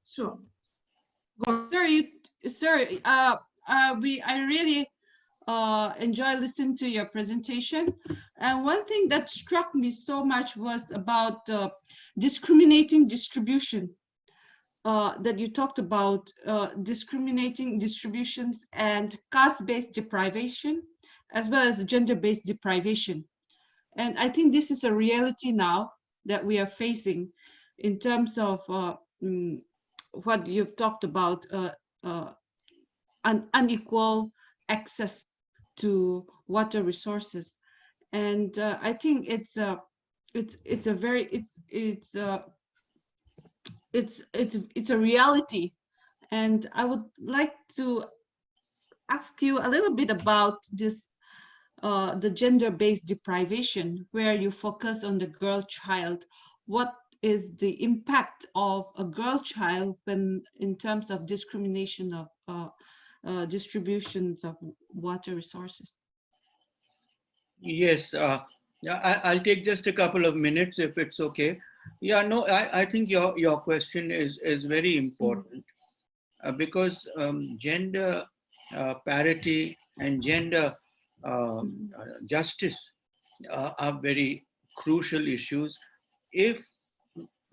sure. Sir, I really enjoy listening to your presentation. And one thing that struck me so much was about discriminating distribution. That you talked about discriminating distributions and caste-based deprivation, as well as gender-based deprivation. And I think this is a reality now that we are facing in terms of what you've talked about, unequal access to water resources. And I think it's a reality. And I would like to ask you a little bit about this, the gender-based deprivation, where you focus on the girl child. What is the impact of a girl child when, in terms of discrimination of distributions of water resources? Yes, yeah, I'll take just a couple of minutes if it's okay. Yeah, no, I think your question is very important because gender parity and gender justice are very crucial issues if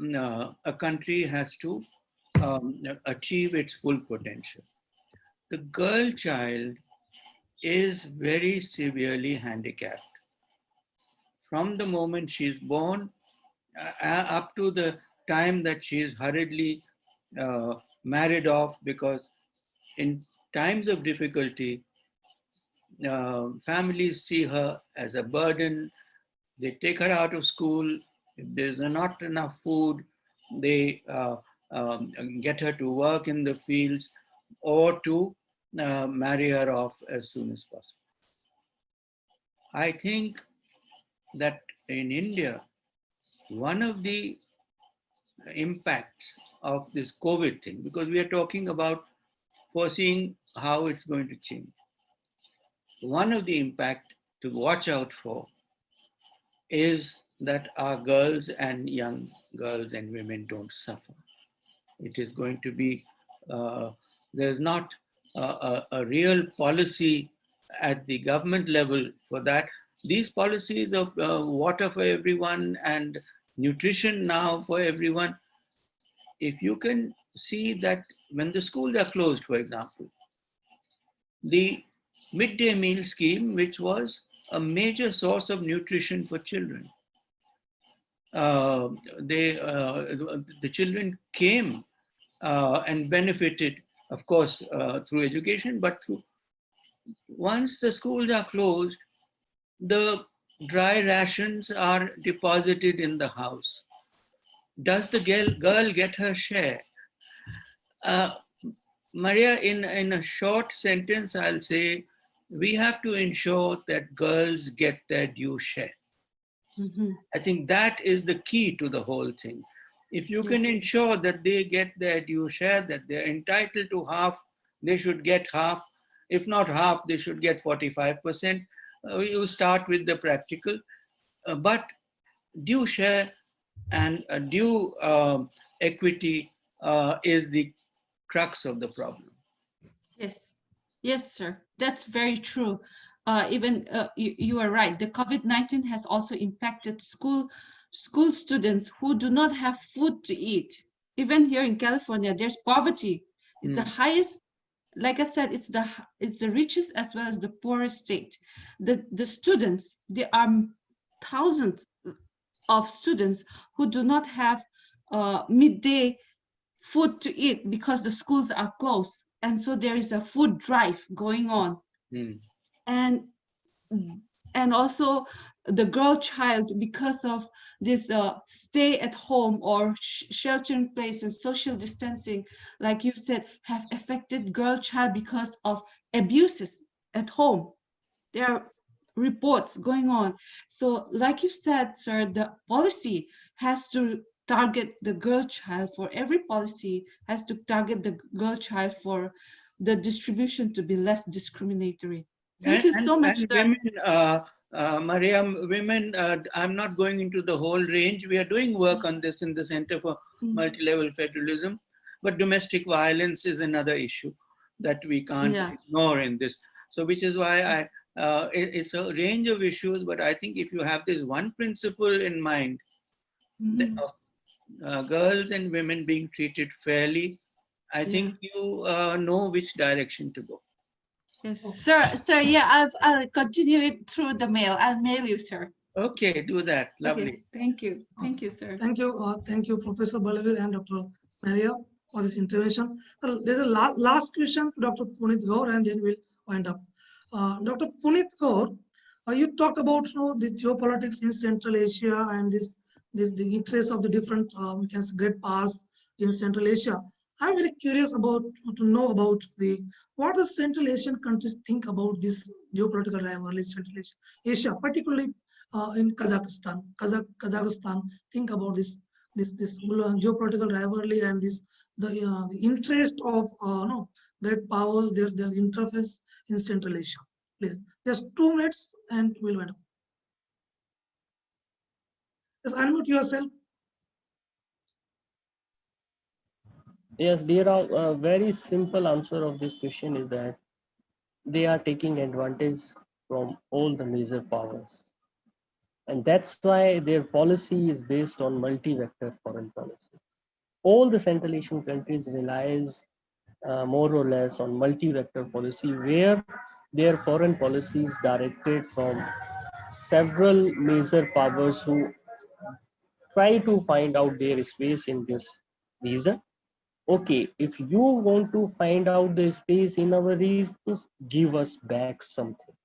a country has to achieve its full potential. The girl child is very severely handicapped. From the moment she's born up to the time that she is hurriedly married off, because in times of difficulty, families see her as a burden. They take her out of school. If there's not enough food, they get her to work in the fields or to marry her off as soon as possible. I think that in India, one of the impacts of this COVID thing, because we are talking about foreseeing how it's going to change. One of the impact to watch out for is that our girls and young girls and women don't suffer. It is going to be, there's not a real policy at the government level for that. These policies of water for everyone and nutrition now for everyone, if you can see that when the schools are closed, for example, the midday meal scheme, which was a major source of nutrition for children, the children came and benefited, of course, through education, but through, once the schools are closed, the dry rations are deposited in the house. Does the girl get her share? Maria, in a short sentence, I'll say, we have to ensure that girls get their due share. I think that is the key to the whole thing. If you can ensure that they get their due share, that they're entitled to half, they should get half. If not half, they should get 45%. You start with the practical, but due share and due equity is the crux of the problem. Yes, sir. That's very true. Even you are right. The COVID-19 has also impacted school students who do not have food to eat. Even here in California, there's poverty. It's the highest. Like I said, it's the richest as well as the poorest state. The students, there are thousands of students who do not have midday food to eat because the schools are closed, and so there is a food drive going on. And also the girl child, because of this stay at home or shelter in place and social distancing, like you said, have affected girl child because of abuses at home. There are reports going on. So like you said, sir, the policy has to target the girl child. For every policy has to target the girl child for the distribution to be less discriminatory. Thank you so much, sir. Women, Mariam, women, I'm not going into the whole range. We are doing work on this in the Center for Multilevel Federalism, but domestic violence is another issue that we can't ignore in this. So which is why it's a range of issues, but I think if you have this one principle in mind, girls and women being treated fairly, I think you know which direction to go. Yes, sir. Yeah, I'll continue it through the mail. I'll mail you, sir. Okay, do that. Lovely. Okay, thank you, sir. Thank you, Professor Balveer and Dr. Maria, for this intervention. There's a last question to Dr. Punit Gaur, and then we'll wind up. Dr. Punit Gaur, you talked about the geopolitics in Central Asia and the interests of the different great powers in Central Asia. I'm very curious about to know about what the Central Asian countries think about this geopolitical rivalry in Central Asia, particularly in Kazakhstan. Kazakhstan think about this geopolitical rivalry and the interest of no great powers, their interface in Central Asia. Please, just 2 minutes and we'll wait. Just unmute yourself. Yes, there are a very simple answer of this question is that they are taking advantage from all the major powers. And that's why their policy is based on multi-vector foreign policy. All the Central Asian countries relies more or less on multi-vector policy, where their foreign policy is directed from several major powers who try to find out their space in this region. Okay, if you want to find out the space in our regions, give us back something.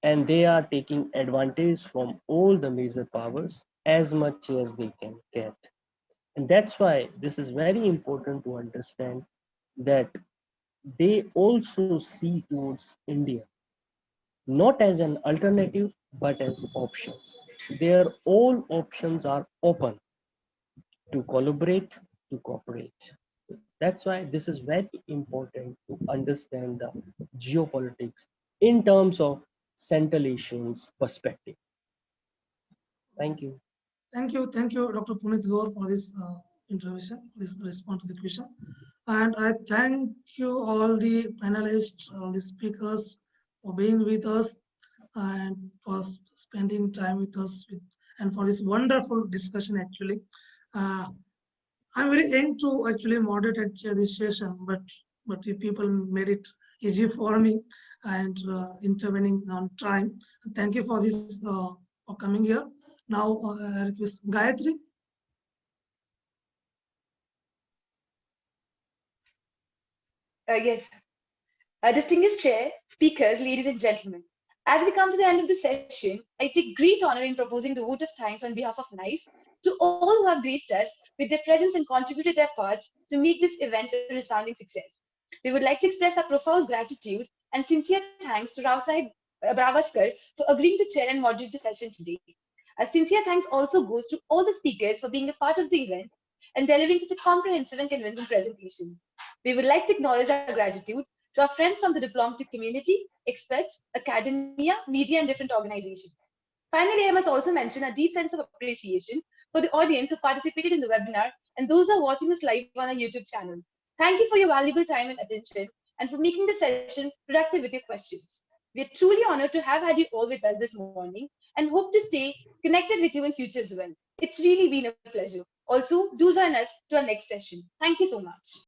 And they are taking advantage from all the major powers as much as they can get. And that's why this is very important to understand that they also see towards India, not as an alternative, but as options. Their all options are open to collaborate, to cooperate. That's why this is very important to understand the geopolitics in terms of Central Asians perspective. Thank you. Thank you, Dr. Punit Gaur, for this intervention, this response to the question. And I thank you all the panelists, all the speakers for being with us and for spending time with us and for this wonderful discussion actually. I'm very young to actually moderate and chair this session, but you people made it easy for me and intervening on time. Thank you for this for coming here. Now I request Gayatri. Yes. Distinguished chair, speakers, ladies and gentlemen. As we come to the end of the session, I take great honor in proposing the vote of thanks on behalf of NICE to all who have graced us with their presence and contributed their parts to make this event a resounding success. We would like to express our profound gratitude and sincere thanks to Raosaheb Bawaskar for agreeing to chair and moderate the session today. A sincere thanks also goes to all the speakers for being a part of the event and delivering such a comprehensive and convincing presentation. We would like to acknowledge our gratitude to our friends from the diplomatic community, experts, academia, media, and different organizations. Finally, I must also mention a deep sense of appreciation for the audience who participated in the webinar and those who are watching us live on our YouTube channel. Thank you for your valuable time and attention and for making the session productive with your questions. We are truly honored to have had you all with us this morning and hope to stay connected with you in future as well. It's really been a pleasure. Also, do join us to our next session. Thank you so much.